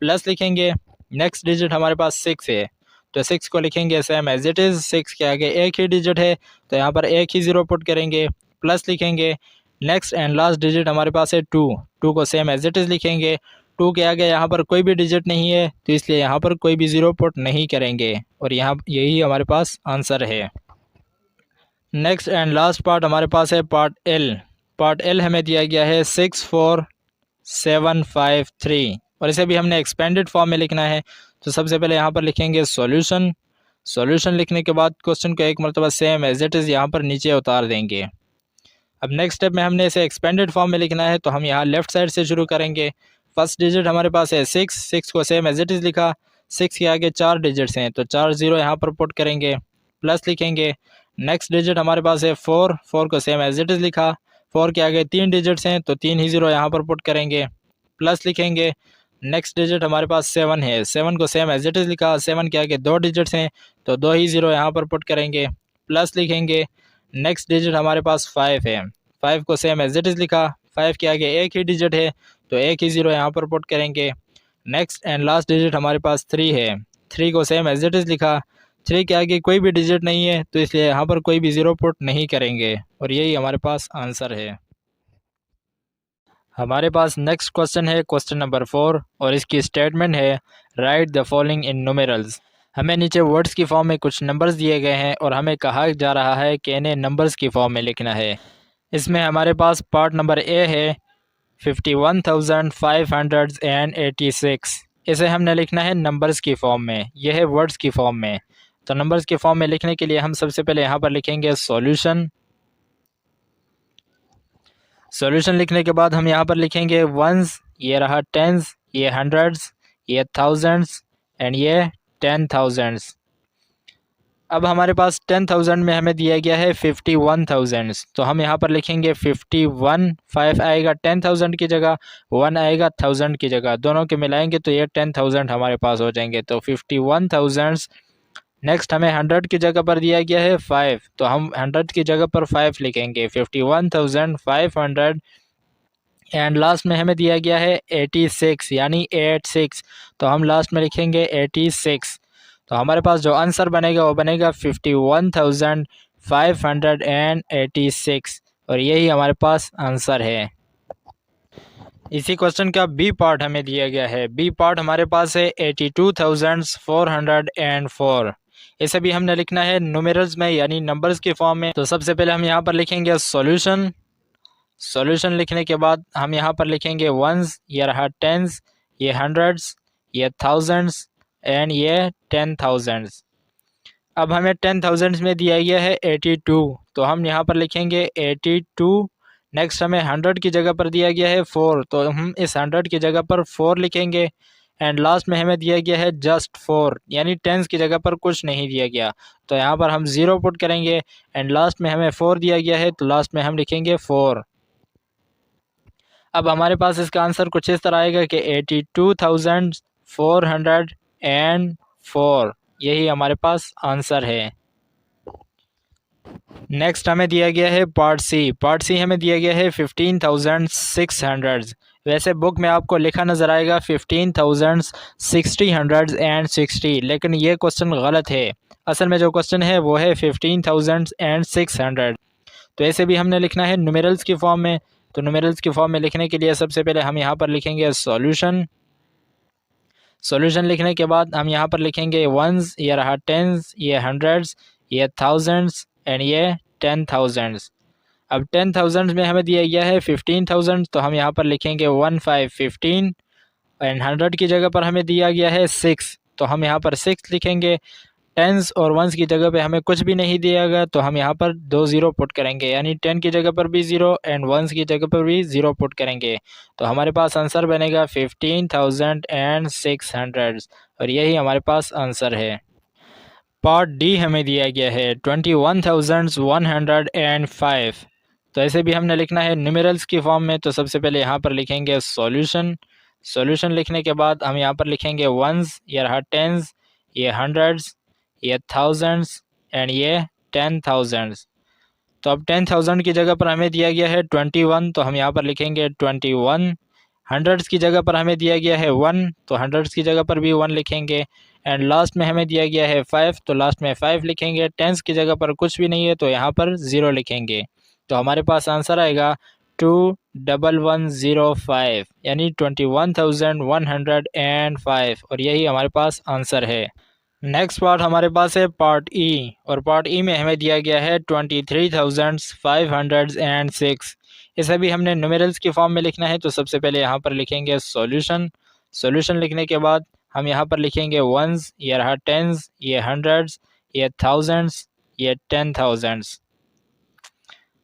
प्लस लिखेंगे। नेक्स्ट डिजिट हमारे पास 6 है तो 6 को लिखेंगे सेम एज इट इज़, 6 के आगे एक ही डिजिट है तो यहाँ पर एक ही ज़ीरो पुट करेंगे, प्लस लिखेंगे। नेक्स्ट एंड लास्ट डिजिट हमारे पास है 2, 2 को सेम एज इट इज़ लिखेंगे, 2 के आगे यहाँ पर कोई भी डिजिट नहीं है तो इसलिए यहाँ पर कोई भी ज़ीरो पुट नहीं करेंगे और यहाँ यही हमारे पास आंसर है। नेक्स्ट एंड लास्ट पार्ट हमारे पास है पार्ट एल। पार्ट एल हमें दिया गया है 64753 और इसे भी हमने एक्सपेंडेड फॉर्म में लिखना है। तो सबसे पहले यहाँ पर लिखेंगे सॉल्यूशन। सॉल्यूशन लिखने के बाद क्वेश्चन को एक मरतबा सेम एज इट इज़ यहाँ पर नीचे उतार देंगे। अब नेक्स्ट स्टेप में हमने इसे एक्सपेंडेड फॉर्म में लिखना है तो हम यहाँ लेफ्ट साइड से शुरू करेंगे। फर्स्ट डिजिट हमारे पास है 6, 6 को सेम एज इट इज़ लिखा, 6 के आगे 4 डिजिट्स हैं तो 4 जीरो यहाँ पर पुट करेंगे, प्लस लिखेंगे। नेक्स्ट डिजिट हमारे पास है 4, 4 को सेम एज इट इज़ लिखा, 4 के आगे 3 डिजिट्स हैं तो 3 ही ज़ीरो यहाँ पर पुट करेंगे, प्लस लिखेंगे। नेक्स्ट डिजिट हमारे पास 7 है, 7 को सेम एज इट इज़ लिखा, 7 के आगे 2 डिजिट्स हैं तो 2 ही ज़ीरो यहाँ पर पुट करेंगे, प्लस लिखेंगे। नेक्स्ट डिजिट हमारे पास 5 है, 5 को सेम एज इट इज़ लिखा, 5 के आगे एक ही डिजिट है तो एक ही ज़ीरो यहाँ पर पुट करेंगे। नेक्स्ट एंड लास्ट डिजिट हमारे पास 3 है, 3 को सेम एज इट इज़ लिखा, 3 के आगे कोई भी डिजिट नहीं है तो इसलिए यहाँ पर कोई भी ज़ीरो पुट नहीं करेंगे और यही हमारे पास आंसर है। हमारे पास नेक्स्ट क्वेश्चन है क्वेश्चन नंबर 4 और इसकी स्टेटमेंट है right the following in numerals. हमें नीचे वर्ड्स की फॉर्म में कुछ नंबर्स दिए गए हैं और हमें कहा जा रहा है कि इन्हें नंबर्स की फॉर्म में लिखना है। इसमें हमारे पास पार्ट नंबर ए है 51,586। इसे हमने लिखना है नंबर्स की फॉर्म में, यह है वर्ड्स की फॉर्म में। तो नंबर्स की फॉर्म में लिखने के लिए हम सबसे पहले यहाँ पर लिखेंगे सॉल्यूशन। सॉल्यूशन लिखने के बाद हम यहाँ पर लिखेंगे वंस, ये रहा टेंस, ये हंड्रेड्स, ये थाउजेंड्स एंड ये 10,000। अब हमारे पास 10,000 में हमें दिया गया है 51,000, तो हम यहाँ पर लिखेंगे 51, 5 आएगा 10,000 की जगह, 1 आएगा 1000 की जगह, दोनों के मिलाएंगे तो ये 10,000 हमारे पास हो जाएंगे। तो 51,000। नेक्स्ट हमें 100 की जगह पर दिया गया है 5, तो हम 100 की जगह पर 5 लिखेंगे, 51,500 एंड लास्ट में हमें दिया गया है 86 यानी 86, तो हम लास्ट में लिखेंगे 86। तो हमारे पास जो आंसर बनेगा वो बनेगा 51,586 और यही हमारे पास आंसर है। इसी क्वेश्चन का बी पार्ट हमें दिया गया है। बी पार्ट हमारे पास है 82,404। इसे भी हमने लिखना है न्यूमेरल्स में यानी नंबर्स के फॉर्म में। तो सबसे पहले हम यहाँ पर लिखेंगे सॉल्यूशन। सॉल्यूशन लिखने के बाद हम यहाँ पर लिखेंगे वंस, ये रहा टेंस, ये हंड्रेड्स, ये थाउजेंड्स एंड ये 10,000। अब हमें 10,000 में दिया गया है 82, तो हम यहाँ पर लिखेंगे 82। नेक्स्ट हमें 100 की जगह पर दिया गया है 4, तो हम इस 100 की जगह पर 4 लिखेंगे। एंड लास्ट में हमें दिया गया है जस्ट 4 यानी टेंस की जगह पर कुछ नहीं दिया गया, तो यहाँ पर हम 0 पुट करेंगे। एंड लास्ट में हमें 4 दिया गया है, तो लास्ट में हम लिखेंगे 4। अब हमारे पास इसका आंसर कुछ इस तरह आएगा कि 82,404, यही हमारे पास आंसर है। नेक्स्ट हमें दिया गया है पार्ट सी। पार्ट सी हमें दिया गया है 15,600। वैसे बुक में आपको लिखा नज़र आएगा 15,660, लेकिन ये क्वेश्चन गलत है। असल में जो क्वेश्चन है वो है 15,600। तो ऐसे भी हमने लिखना है न्यूमेरल्स की फॉर्म में। तो न्यूमेरल्स की फॉर्म में लिखने के लिए सबसे पहले हम यहाँ पर लिखेंगे सॉल्यूशन। सॉल्यूशन लिखने के बाद हम यहाँ पर लिखेंगे वंस, ये रहा टेंस, ये हंड्रेड्स, ये थाउजेंड्स एंड ये 10,000। अब 10,000 में हमें दिया गया है 15,000, तो हम यहाँ पर लिखेंगे 15 एंड 100 की जगह पर हमें दिया गया है 6, तो हम यहाँ पर 6 लिखेंगे। टेंस और वंस की जगह पे हमें कुछ भी नहीं दिया गया, तो हम यहाँ पर 2 0 पुट करेंगे, यानी 10 की जगह पर भी 0 एंड वंस की जगह पर भी 0 पुट करेंगे। तो हमारे पास आंसर बनेगा 15,600 और यही हमारे पास आंसर है। पार्ट डी हमें दिया गया है 21,105। तो ऐसे भी हमने लिखना है न्यूमेरल्स की फॉर्म में। तो सबसे पहले यहाँ पर लिखेंगे सॉल्यूशन। सॉल्यूशन लिखने के बाद हम यहाँ पर लिखेंगे वंस, ये रहा टेंस, ये हंड्रेड्स, ये थाउजेंड्स एंड ये 10,000। तो अब 10,000 की जगह पर हमें दिया गया है 21, तो हम यहाँ पर लिखेंगे 21। हंड्रेड्स की जगह पर हमें दिया गया है 1, तो हंड्रेड्स की जगह पर भी 1 लिखेंगे। एंड लास्ट में हमें दिया गया है 5, तो लास्ट में 5 लिखेंगे। टेंस की जगह पर कुछ भी नहीं है, तो यहाँ पर 0 लिखेंगे। तो हमारे पास आंसर आएगा 21105 यानी 21,105 और यही हमारे पास आंसर है। नेक्स्ट पार्ट हमारे पास है पार्ट ई, और पार्ट ई में हमें दिया गया है 23,506। इसे भी हमने न्यूमेरल्स की फॉर्म में लिखना है। तो सबसे पहले यहाँ पर लिखेंगे सॉल्यूशन। सॉल्यूशन लिखने के बाद हम यहाँ पर लिखेंगे वंस, ये रहा टेंस, ये हंड्रेड्स, ये थाउजेंड्स, ये 10,000।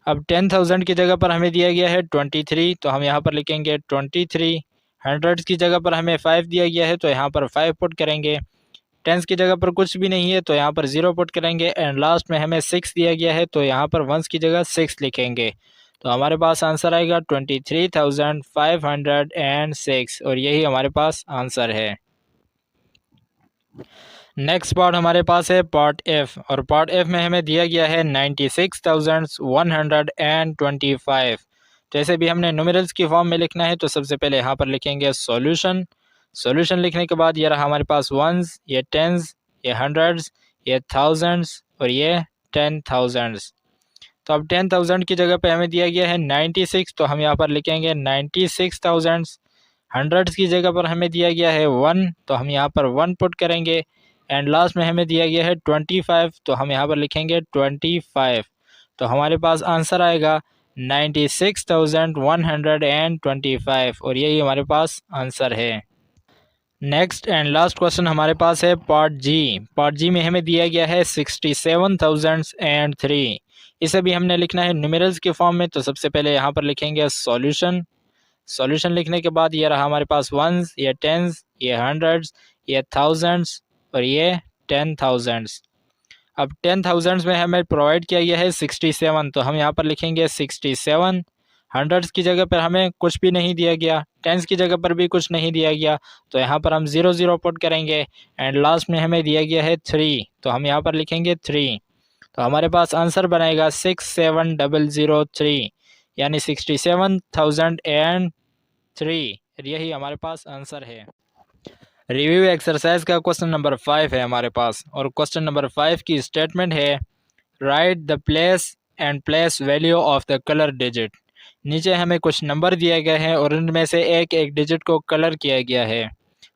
अब 10,000 की जगह पर हमें दिया गया है 23, तो हम यहाँ पर लिखेंगे 23। हंड्रेड्स की जगह पर हमें 5 दिया गया है, तो यहाँ पर 5 पुट करेंगे। टेंस की जगह पर कुछ भी नहीं है, तो यहाँ पर 0 पुट करेंगे। एंड लास्ट में हमें 6 दिया गया है, तो यहाँ पर वंस की जगह 6 लिखेंगे। तो हमारे पास आंसर आएगा 23,506 और यही हमारे पास आंसर है। नेक्स्ट पार्ट हमारे पास है पार्ट एफ, और पार्ट एफ में हमें दिया गया है 96,125। तो ऐसे भी हमने न्यूमेरल्स की फॉर्म में लिखना है। तो सबसे पहले यहाँ पर लिखेंगे सॉल्यूशन। सॉल्यूशन लिखने के बाद ये रहा हमारे पास वंस, ये टेंस, ये हंड्रेड्स, ये थाउजेंड्स और ये 10,000। तो अब 10,000 की जगह पे हमें दिया गया है 96, तो हम यहाँ पर लिखेंगे 96,000। हंड्रेड्स की जगह पर हमें दिया गया है 1, तो हम यहाँ पर 1 पुट करेंगे। एंड लास्ट में हमें दिया गया है 25, तो हम यहाँ पर लिखेंगे 25। तो हमारे पास आंसर आएगा 96,125 और यही हमारे पास आंसर है। नेक्स्ट एंड लास्ट क्वेश्चन हमारे पास है पार्ट जी। पार्ट जी में हमें दिया गया है 67,003। इसे भी हमने लिखना है न्यूमेरल्स के फॉर्म में। तो सबसे पहले यहाँ पर लिखेंगे सॉल्यूशन। सॉल्यूशन लिखने के बाद ये रहा हमारे पास वंस, ये टेंस, ये हंड्रेड्स, ये थाउजेंड्स और ये 10,000। अब 10,000 में हमें प्रोवाइड किया गया है 67, तो हम यहाँ पर लिखेंगे 67। हंड्रेड्स की जगह पर हमें कुछ भी नहीं दिया गया, टेंस की जगह पर भी कुछ नहीं दिया गया, तो यहाँ पर हम 0 0 पुट करेंगे। एंड लास्ट में हमें दिया गया है 3, तो हम यहाँ पर लिखेंगे 3। तो हमारे पास आंसर बनेगा 67,003 यानी 67,003 3, यही हमारे पास आंसर है। रिव्यू एक्सरसाइज का क्वेश्चन नंबर 5 है हमारे पास, और क्वेश्चन नंबर 5 की स्टेटमेंट है right the place and place value of the colour digit. नीचे हमें कुछ नंबर दिए गए हैं और उनमें से एक एक डिजिट को कलर किया गया है,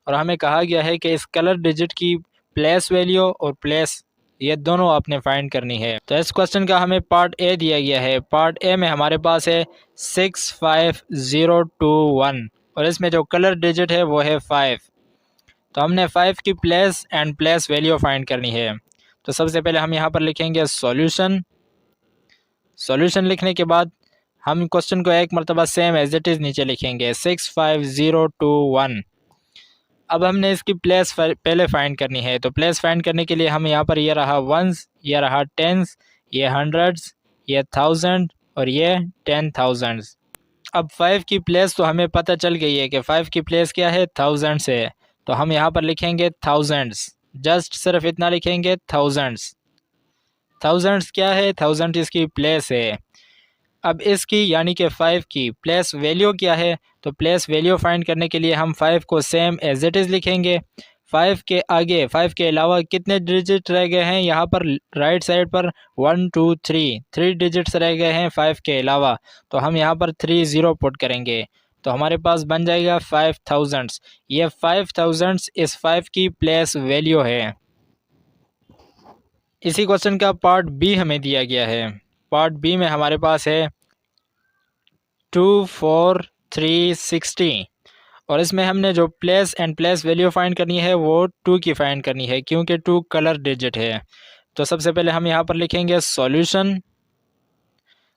और हमें कहा गया है कि इस कलर डिजिट की प्लेस वैल्यू और प्लेस ये दोनों आपने फाइंड करनी है। तो इस क्वेश्चन का हमें पार्ट ए दिया गया है। पार्ट ए में हमारे पास है 65021, और इसमें जो कलर डिजिट है वो है 5। तो हमने 5 की place and place value find करनी है। तो सबसे पहले हम यहाँ पर लिखेंगे सॉल्यूशन। सॉल्यूशन लिखने के बाद हम क्वेश्चन को एक मरतबा सेम एज इट इज़ नीचे लिखेंगे 65021। अब हमने इसकी प्लेस पहले फाइंड करनी है। तो प्लेस फाइंड करने के लिए हम यहाँ पर ये रहा वंस, ये रहा टेंस, ये हंड्रेड्स, ये थाउजेंड और ये 10,000। अब 5 की प्लेस तो हमें पता चल गई है कि 5 की प्लेस क्या है, थाउजेंड्स है। तो हम यहाँ पर लिखेंगे थाउजेंड्स, जस्ट सिर्फ इतना लिखेंगे थाउजेंड्स। थाउजेंड्स क्या है, थाउजेंड इसकी प्लेस है। अब इसकी यानी कि 5 की प्लेस वैल्यू क्या है, तो प्लेस वैल्यू फाइंड करने के लिए हम 5 को सेम एज इट इज़ लिखेंगे। 5 के आगे 5 के अलावा कितने डिजिट रह गए हैं, यहाँ पर राइट साइड पर 1 2 3 डिजिट्स रह गए हैं 5 के अलावा। तो हम यहाँ पर 30 पुट करेंगे, तो हमारे पास बन जाएगा 5000। ये 5000 इस 5 की प्लेस वैल्यू है। इसी क्वेश्चन का पार्ट बी हमें दिया गया है। पार्ट बी में हमारे पास है 24360, और इसमें हमने जो place and place value find करनी है वो 2 की फाइंड करनी है, क्योंकि 2 कलर डिजिट है। तो सबसे पहले हम यहाँ पर लिखेंगे सॉल्यूशन।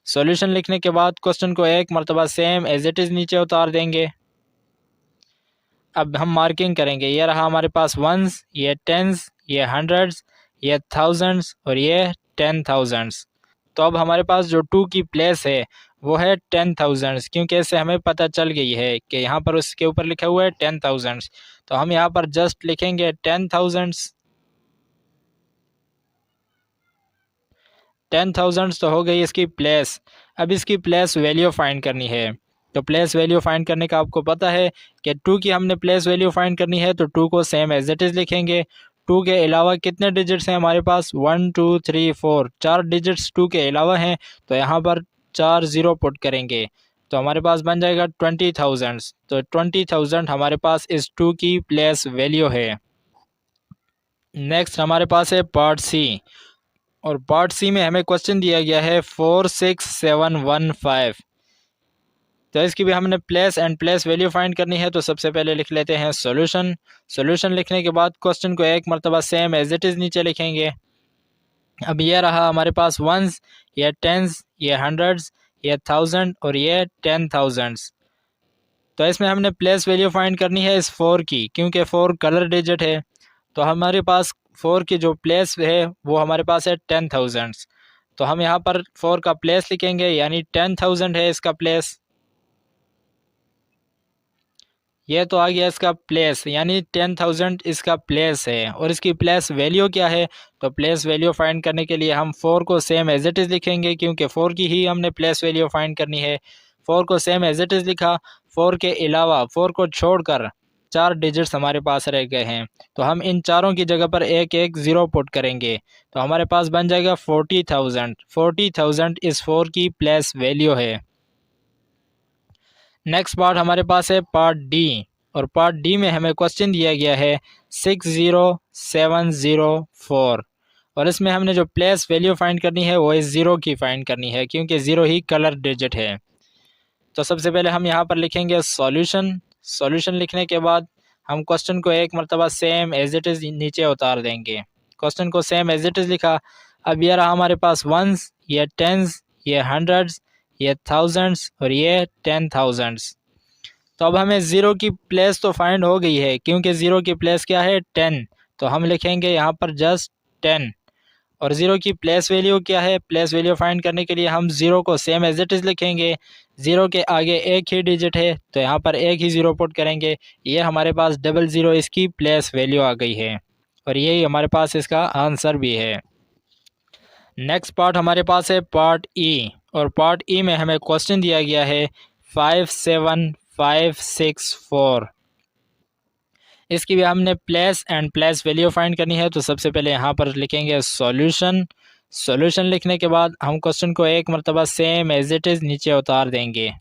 सॉल्यूशन लिखने के बाद क्वेश्चन को एक मरतबा सेम एज इट इज़ नीचे उतार देंगे। अब हम मार्किंग करेंगे, ये रहा हमारे पास वंस, ये टेंस, ये हंड्रेड्स, ये थाउजेंड्स और ये 10,000। तो अब हमारे पास जो 2 की प्लेस है वो है 10,000, क्योंकि इससे हमें पता चल गई है कि यहाँ पर उसके ऊपर लिखा हुआ है 10,000। तो हम यहाँ पर जस्ट लिखेंगे 10,000। 10,000 तो हो गई इसकी प्लेस। अब इसकी प्लेस वैल्यू फाइंड करनी है। तो प्लेस वैल्यू फाइंड करने का आपको पता है कि 2 की हमने प्लेस वैल्यू फाइंड करनी है, तो 2 को सेम एज इट इज़ लिखेंगे। 2 के अलावा कितने डिजिट्स हैं हमारे पास, 1 2 3 4, 4 डिजिट्स 2 के अलावा हैं। तो यहाँ पर 4 0 पुट करेंगे, तो हमारे पास बन जाएगा 20,000। तो 20,000 हमारे पास इस 2 की प्लेस वैल्यू है। नेक्स्ट हमारे पास है पार्ट सी, और पार्ट सी में हमें क्वेश्चन दिया गया है 46715। तो इसकी भी हमने place and place value find करनी है। तो सबसे पहले लिख लेते हैं सॉल्यूशन। सॉल्यूशन लिखने के बाद क्वेश्चन को एक मरतबा सेम एज इट इज़ नीचे लिखेंगे। अब ये रहा हमारे पास वंस, ये टेंस, ये हंड्रेड्स, ये थाउजेंड और ये 10,000। तो इसमें हमने प्लेस वैल्यू फाइंड करनी है इस 4 की, क्योंकि 4 कलर डिजिट है। तो हमारे पास 4 की जो प्लेस है वो हमारे पास है 10,000। तो हम यहाँ पर 4 का प्लेस लिखेंगे, यानी 10,000 है इसका प्लेस। ये तो आ गया इसका प्लेस, यानी 10,000 इसका प्लेस है। और इसकी प्लेस वैल्यू क्या है, तो प्लेस वैल्यू फाइंड करने के लिए हम 4 को सेम एज इट इज़ लिखेंगे, क्योंकि 4 की ही हमने प्लेस वैल्यू फाइंड करनी है। 4 को सेम एज इट इज़ लिखा। 4 के अलावा 4 को छोड़कर 4 डिजिट्स हमारे पास रह गए हैं, तो हम इन चारों की जगह पर एक एक ज़ीरो पुट करेंगे, तो हमारे पास बन जाएगा 40,000। 40,000 इस 4 की प्लेस वैल्यू है। नेक्स्ट पार्ट हमारे पास है पार्ट डी, और पार्ट डी में हमें क्वेश्चन दिया गया है 60704, और इसमें हमने जो प्लेस वैल्यू फाइंड करनी है वो इस 0 की फाइंड करनी है, क्योंकि 0 ही कलर डिजिट है। तो सबसे पहले हम यहाँ पर लिखेंगे सॉल्यूशन। सॉल्यूशन लिखने के बाद हम क्वेश्चन को एक मरतबा सेम एज इट इज़ नीचे उतार देंगे। क्वेश्चन को सेम एज इट इज़ लिखा। अब ये रहा हमारे पास वंस, ये टेंस, ये हंड्रेड्स, ये थाउजेंड्स और ये 10,000। तो अब हमें 0 की प्लेस तो फाइंड हो गई है, क्योंकि 0 की प्लेस क्या है 10। तो हम लिखेंगे यहाँ पर जस्ट 10। और 0 की प्लेस वैल्यू क्या है, प्लेस वैल्यू फाइंड करने के लिए हम 0 को सेम एज इट इज़ लिखेंगे। 0 के आगे एक ही डिजिट है, तो यहाँ पर एक ही 0 पुट करेंगे। ये हमारे पास 00 इसकी प्लेस वैल्यू आ गई है, और यही हमारे पास इसका आंसर भी है। नेक्स्ट पार्ट हमारे पास है पार्ट ई, और पार्ट ई में हमें क्वेश्चन दिया गया है 564। इसकी भी हमने place and place value find करनी है। तो सबसे पहले यहाँ पर लिखेंगे सॉल्यूशन। सॉल्यूशन लिखने के बाद हम क्वेश्चन को एक मरतबा सेम एज इट इज़ नीचे उतार देंगे।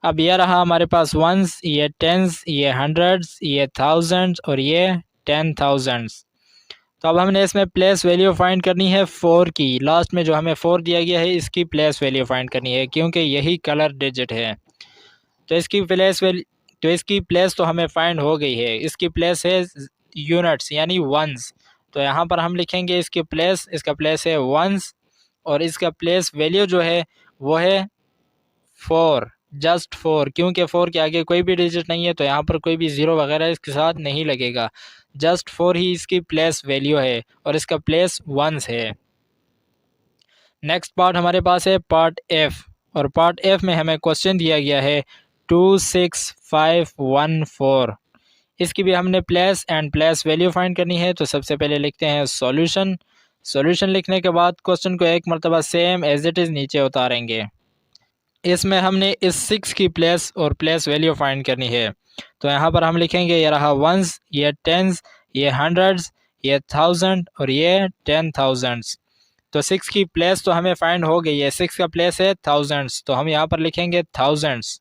अब यह रहा हमारे पास वंस, ये टेंस, ये हंड्रेड्स, ये थाउजेंड्स और ये 10,000। तो अब हमने इसमें प्लेस वैल्यू फाइंड करनी है 4 की। लास्ट में जो हमें 4 दिया गया है इसकी प्लेस वैल्यू फाइंड करनी है, क्योंकि यही कलर डिजिट है। तो इसकी प्लेस तो हमें फाइंड हो गई है। इसकी प्लेस है यूनिट्स यानी वंस। तो यहाँ पर हम लिखेंगे इसकी प्लेस, इसका प्लेस है वंस और इसका प्लेस वैल्यू जो है वो है 4, जस्ट 4, क्योंकि 4 के आगे कोई भी डिजिट नहीं है तो यहाँ पर कोई भी ज़ीरो वगैरह इसके साथ नहीं लगेगा। जस्ट 4 ही इसकी प्लेस वैल्यू है और इसका प्लेस वंस है। नेक्स्ट पार्ट हमारे पास है पार्ट एफ, और पार्ट एफ में हमें क्वेश्चन दिया गया है 26514। इसकी भी हमने place and place value find करनी है। तो सबसे पहले लिखते हैं सॉल्यूशन। सॉल्यूशन लिखने के बाद क्वेश्चन को एक मरतबा सेम एज इट इज़ नीचे उतारेंगे। इसमें हमने इस 6 की प्लेस और प्लेस वैल्यू फाइंड करनी है। तो यहाँ पर हम लिखेंगे ये रहा वंस, ये टेंस, ये हंड्रेड्स, ये थाउजेंड और ये 10,000। तो 6 की प्लेस तो हमें फाइंड हो गई है। 6 का प्लेस है थाउजेंड्स, तो हम यहाँ पर लिखेंगे थाउजेंड्स।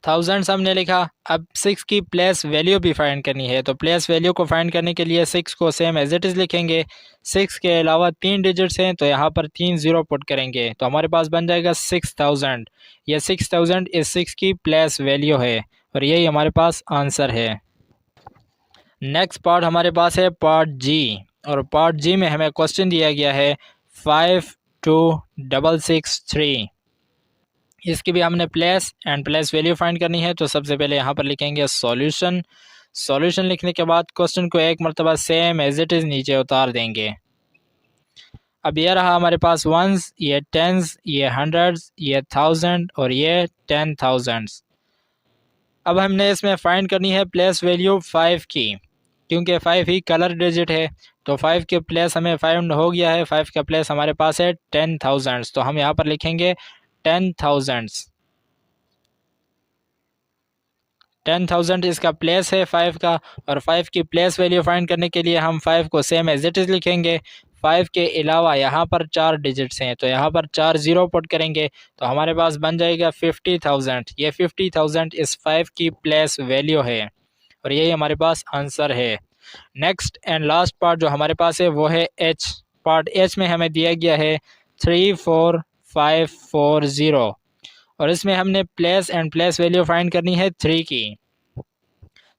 थाउजेंड्स हमने लिखा। अब 6 की प्लेस वैल्यू भी फाइंड करनी है। तो प्लेस वैल्यू को फाइंड करने के लिए 6 को सेम एज इट इज़ लिखेंगे। 6 के अलावा 3 डिजिट्स हैं तो यहाँ पर 3 ज़ीरो पुट करेंगे तो हमारे पास बन जाएगा 6,000। यह 6,000 इस 6 की प्लेस वैल्यू है और यही हमारे पास आंसर है। नेक्स्ट पार्ट हमारे पास है पार्ट जी, और पार्ट जी में हमें क्वेश्चन दिया गया है 52663। इसकी भी हमने place and place value find करनी है। तो सबसे पहले यहाँ पर लिखेंगे सॉल्यूशन। सॉल्यूशन लिखने के बाद क्वेश्चन को एक मरतबा सेम एज इट इज़ नीचे उतार देंगे। अब यह रहा हमारे पास वंस, ये टेंस, ये हंड्रेड्स, ये थाउजेंड और ये 10,000। अब हमने इसमें फाइंड करनी है प्लेस वैल्यू 5 की, क्योंकि 5 ही कलर डिजिट है। तो 5 के प्लेस हमें फाइंड हो गया है। 5 का प्लेस हमारे पास है 10,000, तो हम यहाँ पर लिखेंगे 10,000। 10,000 इसका प्लेस है 5 का, और 5 की प्लेस वैल्यू फाइंड करने के लिए हम 5 को सेम एज इट इज़ लिखेंगे। 5 के अलावा यहाँ पर 4 डिजिट्स हैं तो यहाँ पर 4 ज़ीरो पुट करेंगे तो हमारे पास बन जाएगा 50,000। ये 50,000 इस 5 की प्लेस वैल्यू है और यही हमारे पास आंसर है। नेक्स्ट एंड लास्ट पार्ट जो हमारे पास है वो है एच। पार्ट एच में हमें दिया गया है 34540 और इसमें हमने place and place value find करनी है 3 की।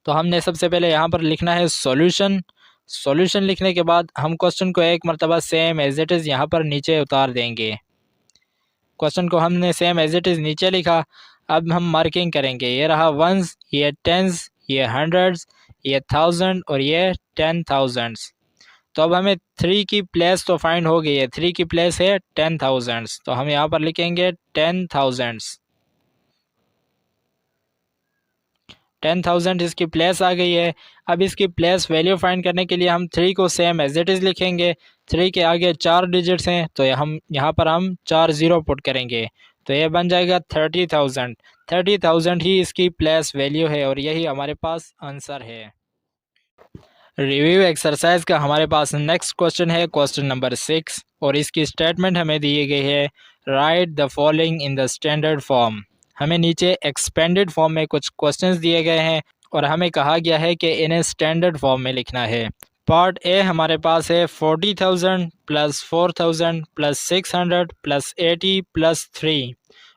तो हमने सबसे पहले यहाँ पर लिखना है सॉल्यूशन। सॉल्यूशन लिखने के बाद हम क्वेश्चन को एक मरतबा सेम एज इट इज़ यहाँ पर नीचे उतार देंगे। क्वेश्चन को हमने सेम एज इट इज़ नीचे लिखा। अब हम मार्किंग करेंगे। ये रहा वंस, ये टेंस, ये हंड्रेड्स, ये थाउजेंड और ये 10,000। तो अब हमें 3 की प्लेस तो फाइंड हो गई है। 3 की प्लेस है 10,000, तो हम यहाँ पर लिखेंगे 10,000। 10,000 इसकी प्लेस आ गई है। अब इसकी प्लेस वैल्यू फाइंड करने के लिए हम 3 को सेम एज इट इज़ लिखेंगे। 3 के आगे 4 डिजिट्स हैं तो हम यहाँ पर 4 ज़ीरो पुट करेंगे तो ये बन जाएगा 30,000। 30,000 ही इसकी प्लेस वैल्यू है और यही हमारे पास आंसर है। रिव्यू एक्सरसाइज का हमारे पास नेक्स्ट क्वेश्चन है क्वेश्चन नंबर 6, और इसकी स्टेटमेंट हमें दी गई है right the following in the standard form. हमें नीचे एक्सपेंडेड फॉर्म में कुछ क्वेश्चंस दिए गए हैं और हमें कहा गया है कि इन्हें स्टैंडर्ड फॉर्म में लिखना है। पार्ट ए हमारे पास है 40,000 प्लस 4,000 प्लस 600 प्लस 80 प्लस 3।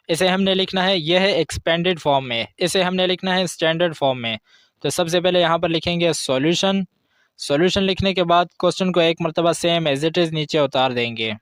इसे हमने लिखना है, यह है एक्सपेंडेड फॉर्म में, इसे हमने लिखना है स्टैंडर्ड फॉर्म में। तो सबसे पहले यहाँ पर लिखेंगे सॉल्यूशन। सॉल्यूशन लिखने के बाद क्वेश्चन को एक मरतबा सेम एज इट इज़ नीचे उतार देंगे।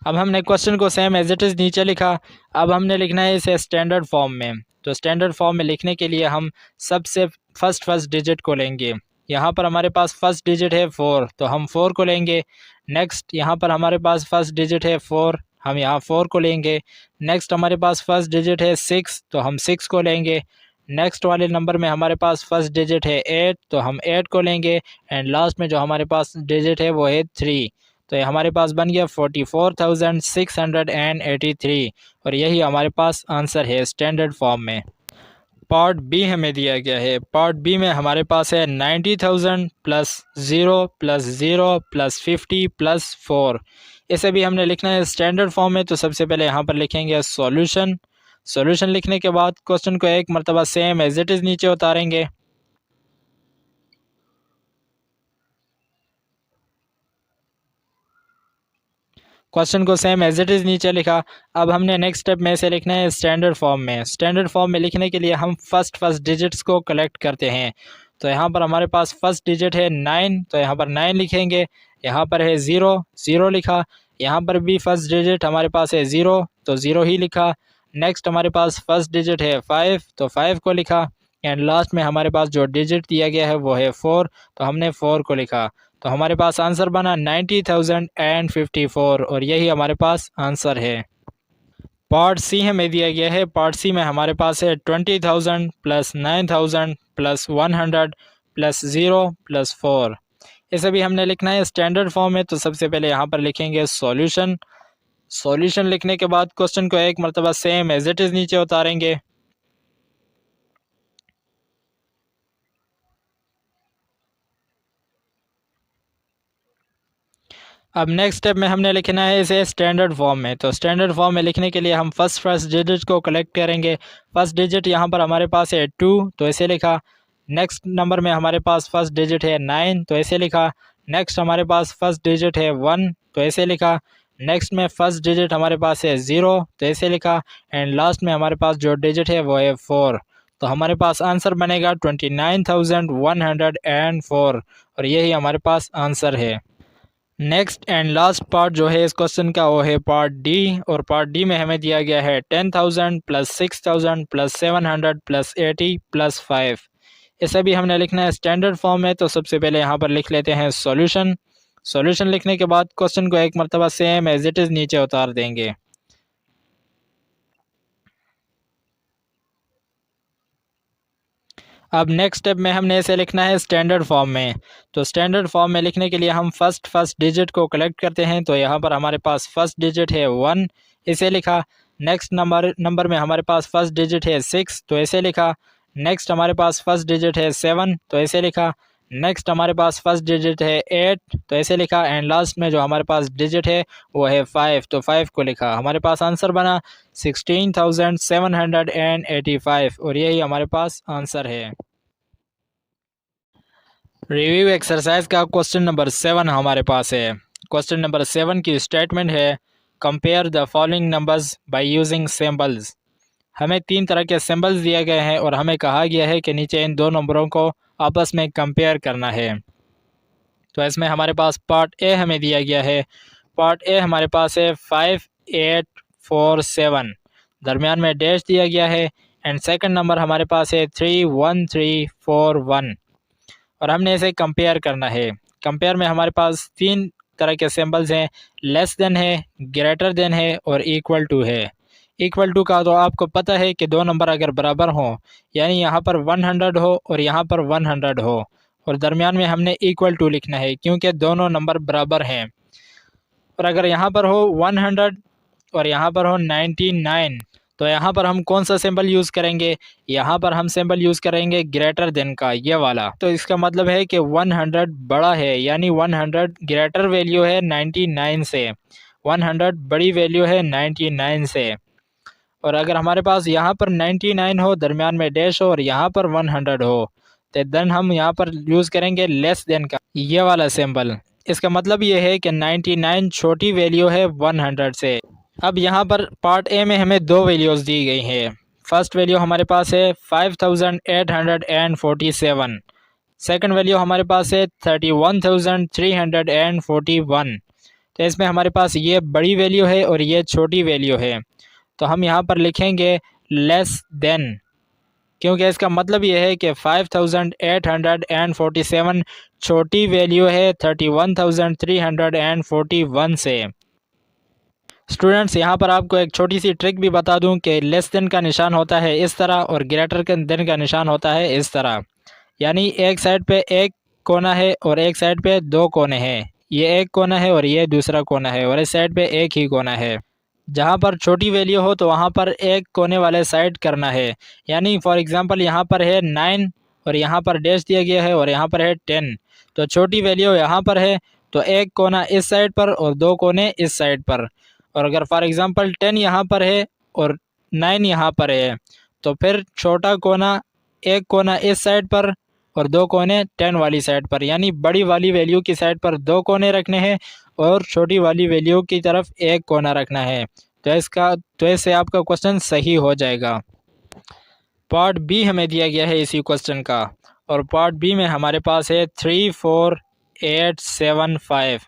अब हमने क्वेश्चन को सेम एज इट इज़ नीचे लिखा। अब हमने लिखना है इसे स्टैंडर्ड फॉर्म में। तो स्टैंडर्ड फॉर्म में लिखने के लिए हम सबसे फर्स्ट डिजिट को लेंगे। यहाँ पर हमारे पास फर्स्ट डिजिट है 4 तो हम 4 को लेंगे। नेक्स्ट यहाँ पर हमारे पास फर्स्ट डिजिट है 4, हम यहाँ 4 को लेंगे। नेक्स्ट हमारे पास फर्स्ट डिजिट है 6 तो हम 6 को लेंगे। नेक्स्ट वाले नंबर में हमारे पास फर्स्ट डिजिट है 8, तो हम 8 को लेंगे एंड लास्ट में जो हमारे पास डिजिट है वो है 3, तो ये हमारे पास बन गया 44,683 और यही हमारे पास आंसर है स्टैंडर्ड फॉर्म में। पार्ट बी हमें दिया गया है। पार्ट बी में हमारे पास है 90,000 प्लस 0 प्लस 0 प्लस 50 प्लस 4। इसे भी हमने लिखना है स्टैंडर्ड फॉर्म में। तो सबसे पहले यहाँ पर लिखेंगे सॉल्यूशन। सॉल्यूशन लिखने के बाद क्वेश्चन को एक मरतबा सेम एज इट इज़ नीचे उतारेंगे। क्वेश्चन को सेम एज इट इज़ नीचे लिखा। अब हमने नेक्स्ट स्टेप में से लिखना है स्टैंडर्ड फॉर्म में। स्टैंडर्ड फॉर्म में लिखने के लिए हम फर्स्ट डिजिट्स को कलेक्ट करते हैं। तो यहाँ पर हमारे पास फर्स्ट डिजिट है 9, तो यहाँ पर 9 लिखेंगे। यहाँ पर है 0, 0 लिखा। यहाँ पर भी फर्स्ट डिजिट हमारे पास है 0, तो 0 ही लिखा। नेक्स्ट हमारे पास फर्स्ट डिजिट है 5, तो 5 को लिखा। एंड लास्ट में हमारे पास जो डिजिट दिया गया है वो है 4, तो हमने 4 को लिखा। तो हमारे पास आंसर बना 90,054 और यही हमारे पास आंसर है। पार्ट सी हमें दिया गया है। पार्ट सी में हमारे पास है 20,000 प्लस 9,000 प्लस 100 प्लस 0 प्लस 4। इसे भी हमने लिखना है स्टैंडर्ड फॉर्म में। तो सबसे पहले यहाँ पर लिखेंगे सॉल्यूशन। सॉल्यूशन लिखने के बाद क्वेश्चन को एक मरतबा सेम एज इट इज़ नीचे उतारेंगे। अब नेक्स्ट स्टेप में हमने लिखना है इसे स्टैंडर्ड फॉर्म में। तो स्टैंडर्ड फॉर्म में लिखने के लिए हम फर्स्ट डिजिट को कलेक्ट करेंगे। फर्स्ट डिजिट यहाँ पर हमारे पास है 2, तो ऐसे लिखा। नेक्स्ट नंबर में हमारे पास फर्स्ट डिजिट है 9, तो ऐसे लिखा। नेक्स्ट हमारे पास फर्स्ट डिजिट है 1, तो ऐसे लिखा। नेक्स्ट में फर्स्ट डिजिट हमारे पास है 0, तो ऐसे लिखा। एंड लास्ट में हमारे पास जो डिजिट है वो है 4, तो हमारे पास आंसर बनेगा 29,104 और यही हमारे पास आंसर है। नेक्स्ट एंड लास्ट पार्ट जो है इस क्वेश्चन का वो है पार्ट डी। और पार्ट डी में हमें दिया गया है 10,000 प्लस 6,000 प्लस 700 प्लस 80 प्लस 5। इसे भी हमने लिखना है स्टैंडर्ड फॉर्म में। तो सबसे पहले यहाँ पर लिख लेते हैं सॉल्यूशन। सॉल्यूशन लिखने के बाद क्वेश्चन को एक मरतबा सेम एज इट इज़ नीचे उतार देंगे। अब नेक्स्ट स्टेप में हमने इसे लिखना है स्टैंडर्ड फॉर्म में। तो स्टैंडर्ड फॉर्म में लिखने के लिए हम फर्स्ट डिजिट को कलेक्ट करते हैं। तो यहाँ पर हमारे पास फर्स्ट डिजिट है 1, इसे लिखा। नेक्स्ट नंबर में हमारे पास फर्स्ट डिजिट है 6, तो ऐसे लिखा। नेक्स्ट हमारे पास फर्स्ट डिजिट है 7, तो ऐसे लिखा। नेक्स्ट हमारे पास फर्स्ट डिजिट है 8, तो ऐसे लिखा। एंड लास्ट में जो हमारे पास डिजिट है वो है 5, तो 5 को लिखा। हमारे पास आंसर बना 16,785 और यही हमारे पास आंसर है। रिव्यू एक्सरसाइज का क्वेश्चन नंबर 7 हमारे पास है। क्वेश्चन नंबर 7 की स्टेटमेंट है compare the following numbers by using symbols. हमें 3 तरह के सिंबल्स दिए गए हैं और हमें कहा गया है कि नीचे इन दो नंबरों को आपस में कंपेयर करना है। तो इसमें हमारे पास पार्ट ए हमें दिया गया है। पार्ट ए हमारे पास है 5847, दरमियान में डैश दिया गया है। एंड सेकंड नंबर हमारे पास है 31341 और हमने इसे कंपेयर करना है। कंपेयर में हमारे पास 3 तरह के सिंबल्स हैं, लेस देन है, ग्रेटर देन है और इक्वल टू है। इक्वल टू का तो आपको पता है कि दो नंबर अगर बराबर हों, यानी यहाँ पर 100 हो और यहाँ पर 100 हो, और दरमियान में हमने इक्वल टू लिखना है क्योंकि दोनों नंबर बराबर हैं। और अगर यहाँ पर हो 100 और यहाँ पर हो 99, तो यहाँ पर हम कौन सा सिंबल यूज़ करेंगे? यहाँ पर हम सिंबल यूज़ करेंगे ग्रेटर देन का, ये वाला। तो इसका मतलब है कि 100 बड़ा है, यानी 100 ग्रेटर वैल्यू है 99 से, 100 बड़ी वैल्यू है 99 से। और अगर हमारे पास यहाँ पर 99 हो, दरमियान में डैश हो और यहाँ पर 100 हो, तो देन हम यहाँ पर यूज़ करेंगे लेस देन का, ये वाला सिंबल। इसका मतलब ये है कि 99 छोटी वैल्यू है 100 से। अब यहाँ पर पार्ट ए में हमें 2 वैल्यूज़ दी गई हैं। फर्स्ट वैल्यू हमारे पास है 5847, सेकंड वैल्यू हमारे पास है 31,341। तो इसमें हमारे पास ये बड़ी वैल्यू है और ये छोटी वैल्यू है। तो हम यहाँ पर लिखेंगे लेस देन, क्योंकि इसका मतलब ये है कि 5847 छोटी वैल्यू है 31,341 से। स्टूडेंट्स यहाँ पर आपको एक छोटी सी ट्रिक भी बता दूं कि लेस देन का निशान होता है इस तरह और ग्रेटर देन का निशान होता है इस तरह। यानी एक साइड पे एक कोना है और एक साइड पे दो कोने हैं। ये एक कोना है और ये दूसरा कोना है और इस साइड पे एक ही कोना है। जहाँ पर छोटी वैल्यू हो तो वहाँ पर एक कोने वाले साइड करना है। यानी फॉर एग्जांपल यहाँ पर है 9 और यहाँ पर डैश दिया गया है और यहाँ पर है 10। तो छोटी वैल्यू यहाँ पर है तो एक कोना इस साइड पर और दो कोने इस साइड पर। और अगर फॉर एग्जांपल 10 यहाँ पर है और 9 यहाँ पर है तो फिर छोटा कोना एक कोना इस साइड पर और दो कोने 10 वाली साइड पर। यानी बड़ी वाली वैल्यू की साइड पर दो कोने रखने हैं और छोटी वाली वैल्यू की तरफ एक कोना रखना है। तो इससे आपका क्वेश्चन सही हो जाएगा। पार्ट बी हमें दिया गया है इसी क्वेश्चन का और पार्ट बी में हमारे पास है 3 4 8 7 5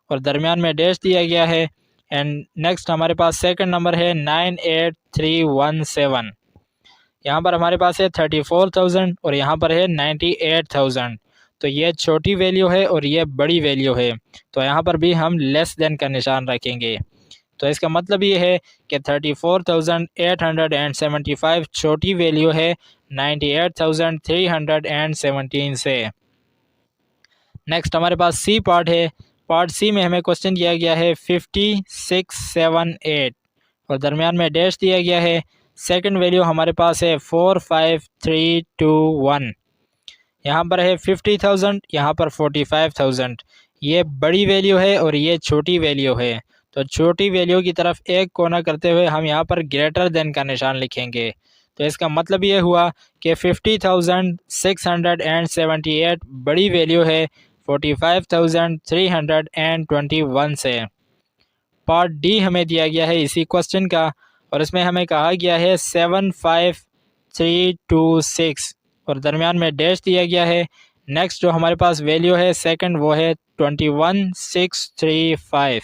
और दरमियान में डैश दिया गया है। एंड नेक्स्ट हमारे पास सेकंड नंबर है 9 8 3 1 7। यहाँ पर हमारे पास है 34,000 और यहाँ पर है 98,000। तो ये छोटी वैल्यू है और ये बड़ी वैल्यू है। तो यहाँ पर भी हम लेस देन का निशान रखेंगे। तो इसका मतलब ये है कि 34,875 छोटी वैल्यू है 98,317 से। नेक्स्ट हमारे पास सी पार्ट है। पार्ट सी में हमें क्वेश्चन दिया गया है 50 6 7 8 और दरमियान में डैश दिया गया है। सेकंड वैल्यू हमारे पास है 4 5 3 2 1। यहाँ पर है 50,000, यहाँ पर 45,000। ये बड़ी वैल्यू है और ये छोटी वैल्यू है। तो छोटी वैल्यू की तरफ एक कोना करते हुए हम यहाँ पर ग्रेटर देन का निशान लिखेंगे। तो इसका मतलब ये हुआ कि 50,678 बड़ी वैल्यू है 45,321 से। पार्ट डी हमें दिया गया है इसी क्वेश्चन का और इसमें हमें कहा गया है 7 5 3 2 6 और दरमियान में डैश दिया गया है। नेक्स्ट जो हमारे पास वैल्यू है सेकंड वो है 21,635।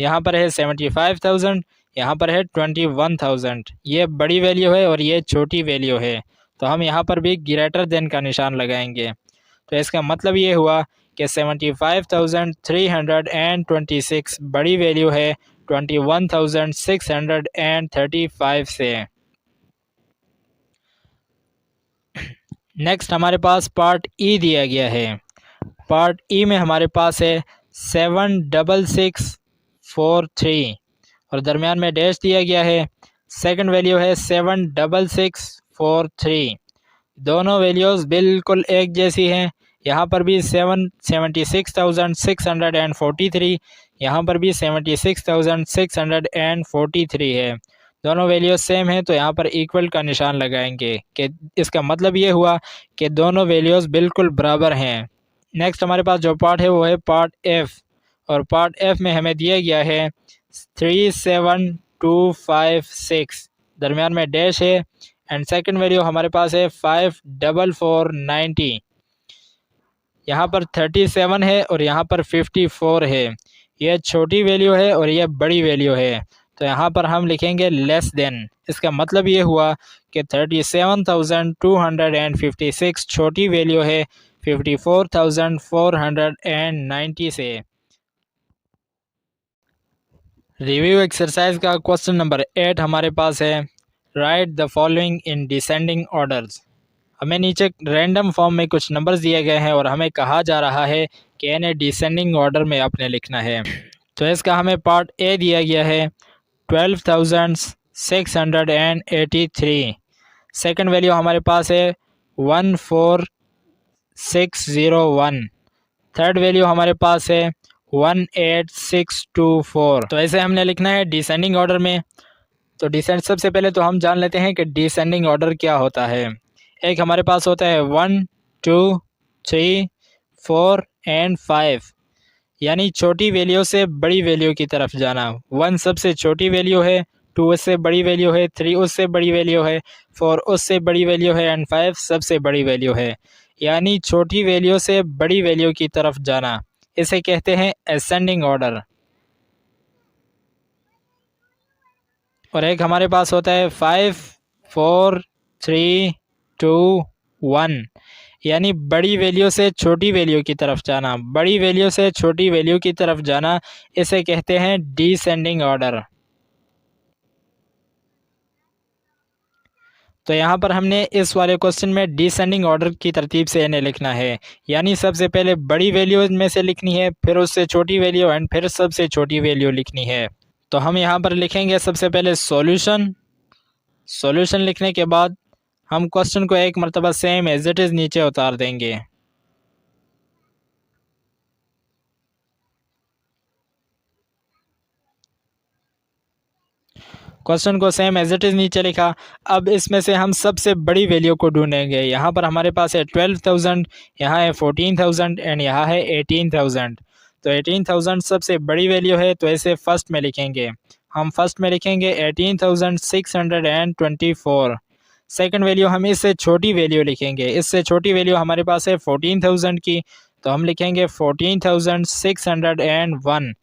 यहाँ पर है 75,000, यहाँ पर है 21,000। ये बड़ी वैल्यू है और ये छोटी वैल्यू है। तो हम यहाँ पर भी ग्रेटर देन का निशान लगाएंगे। तो इसका मतलब ये हुआ कि 75,326 बड़ी वैल्यू है 21,635 से। नेक्स्ट हमारे पास पार्ट ई दिया गया है। पार्ट ई में हमारे पास है 76643 और दरमियान में डैश दिया गया है। सेकंड वैल्यू है 76643। दोनों वैल्यूज़ बिल्कुल एक जैसी हैं। यहाँ पर भी 76,643, यहाँ पर भी 76,643 है। दोनों वैल्यूज़ सेम हैं तो यहाँ पर इक्वल का निशान लगाएंगे कि इसका मतलब ये हुआ कि दोनों वैल्यूज़ बिल्कुल बराबर हैं। नेक्स्ट हमारे पास जो पार्ट है वो है पार्ट एफ और पार्ट एफ में हमें दिया गया है 37256, दरमियान में डैश है। एंड सेकंड वैल्यू हमारे पास है 54490। यहाँ पर 37 है और यहाँ पर 54 है। यह छोटी वैल्यू है और यह बड़ी वैल्यू है। तो यहाँ पर हम लिखेंगे लेस देन। इसका मतलब ये हुआ कि 37,256 छोटी वैल्यू है 54,490 से। रिव्यू एक्सरसाइज का क्वेश्चन नंबर 8 हमारे पास है right the following in descending orders. हमें नीचे रैंडम फॉर्म में कुछ नंबर्स दिए गए हैं और हमें कहा जा रहा है कि इन्हें डिसेंडिंग ऑर्डर में आपने लिखना है। तो इसका हमें पार्ट ए दिया गया है 12,683। सेकंड वैल्यू हमारे पास है 14,601। थर्ड वैल्यू हमारे पास है 18,624। तो ऐसे हमने लिखना है डिसेंडिंग ऑर्डर में। तो डिसेंड सबसे पहले तो हम जान लेते हैं कि डिसेंडिंग ऑर्डर क्या होता है। एक हमारे पास होता है 1 2 3 4 एंड 5, यानी छोटी वैल्यू से बड़ी वैल्यू की तरफ जाना। 1 सबसे छोटी वैल्यू है, 2 उससे बड़ी वैल्यू है, 3 उससे बड़ी वैल्यू है, 4 उससे बड़ी वैल्यू है एंड 5 सबसे बड़ी वैल्यू है। यानी छोटी वैल्यू से बड़ी वैल्यू की तरफ जाना, इसे कहते हैं असेंडिंग ऑर्डर। और एक हमारे पास होता है 5 4 3 2 1, यानी बड़ी वैल्यू से छोटी वैल्यू की तरफ जाना, बड़ी वैल्यू से छोटी वैल्यू की तरफ जाना, इसे कहते हैं डिसेंडिंग ऑर्डर। तो यहाँ पर हमने इस वाले क्वेश्चन में डिसेंडिंग ऑर्डर की तरतीब से इन्हें लिखना है, यानी सबसे पहले बड़ी वैल्यू में से लिखनी है, फिर उससे छोटी वैल्यू एंड फिर सबसे छोटी वैल्यू लिखनी है। तो हम यहाँ पर लिखेंगे सबसे पहले सॉल्यूशन। सॉल्यूशन लिखने के बाद हम क्वेश्चन को एक मरतबा सेम एज इट इज़ नीचे उतार देंगे। क्वेश्चन को सेम एज इट इज़ नीचे लिखा। अब इसमें से हम सबसे बड़ी वैल्यू को ढूंढेंगे। यहाँ पर हमारे पास है 12,000, यहाँ है 14,000 एंड यहाँ है 18,000। तो 18,000 सबसे बड़ी वैल्यू है, तो इसे फर्स्ट में लिखेंगे। हम फर्स्ट में लिखेंगे 18,624। सेकंड वैल्यू हम इससे छोटी वैल्यू लिखेंगे। इससे छोटी वैल्यू हमारे पास है 14,000 की, तो हम लिखेंगे 14,601।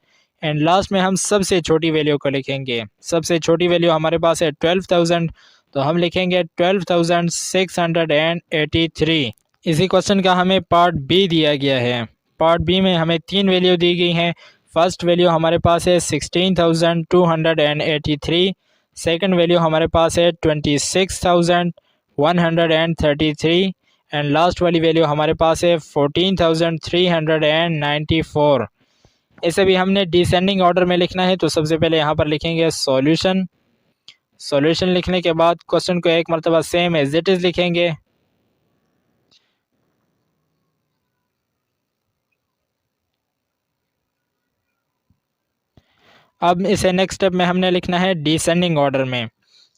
एंड लास्ट में हम सबसे छोटी वैल्यू को लिखेंगे। सबसे छोटी वैल्यू हमारे पास है 12,000, तो हम लिखेंगे 12,683। इसी क्वेश्चन का हमें पार्ट बी दिया गया है। पार्ट बी में हमें 3 वैल्यू दी गई हैं। फर्स्ट वैल्यू हमारे पास है 16,283। सेकंड वैल्यू हमारे पास है 26,133 एंड लास्ट वाली वैल्यू हमारे पास है 14,394। इसे भी हमने डिसेंडिंग ऑर्डर में लिखना है, तो सबसे पहले यहाँ पर लिखेंगे सॉल्यूशन। सॉल्यूशन लिखने के बाद क्वेश्चन को एक मरतबा सेम एज इट इज़ लिखेंगे। अब इसे नेक्स्ट स्टेप में हमने लिखना है डिसेंडिंग ऑर्डर में।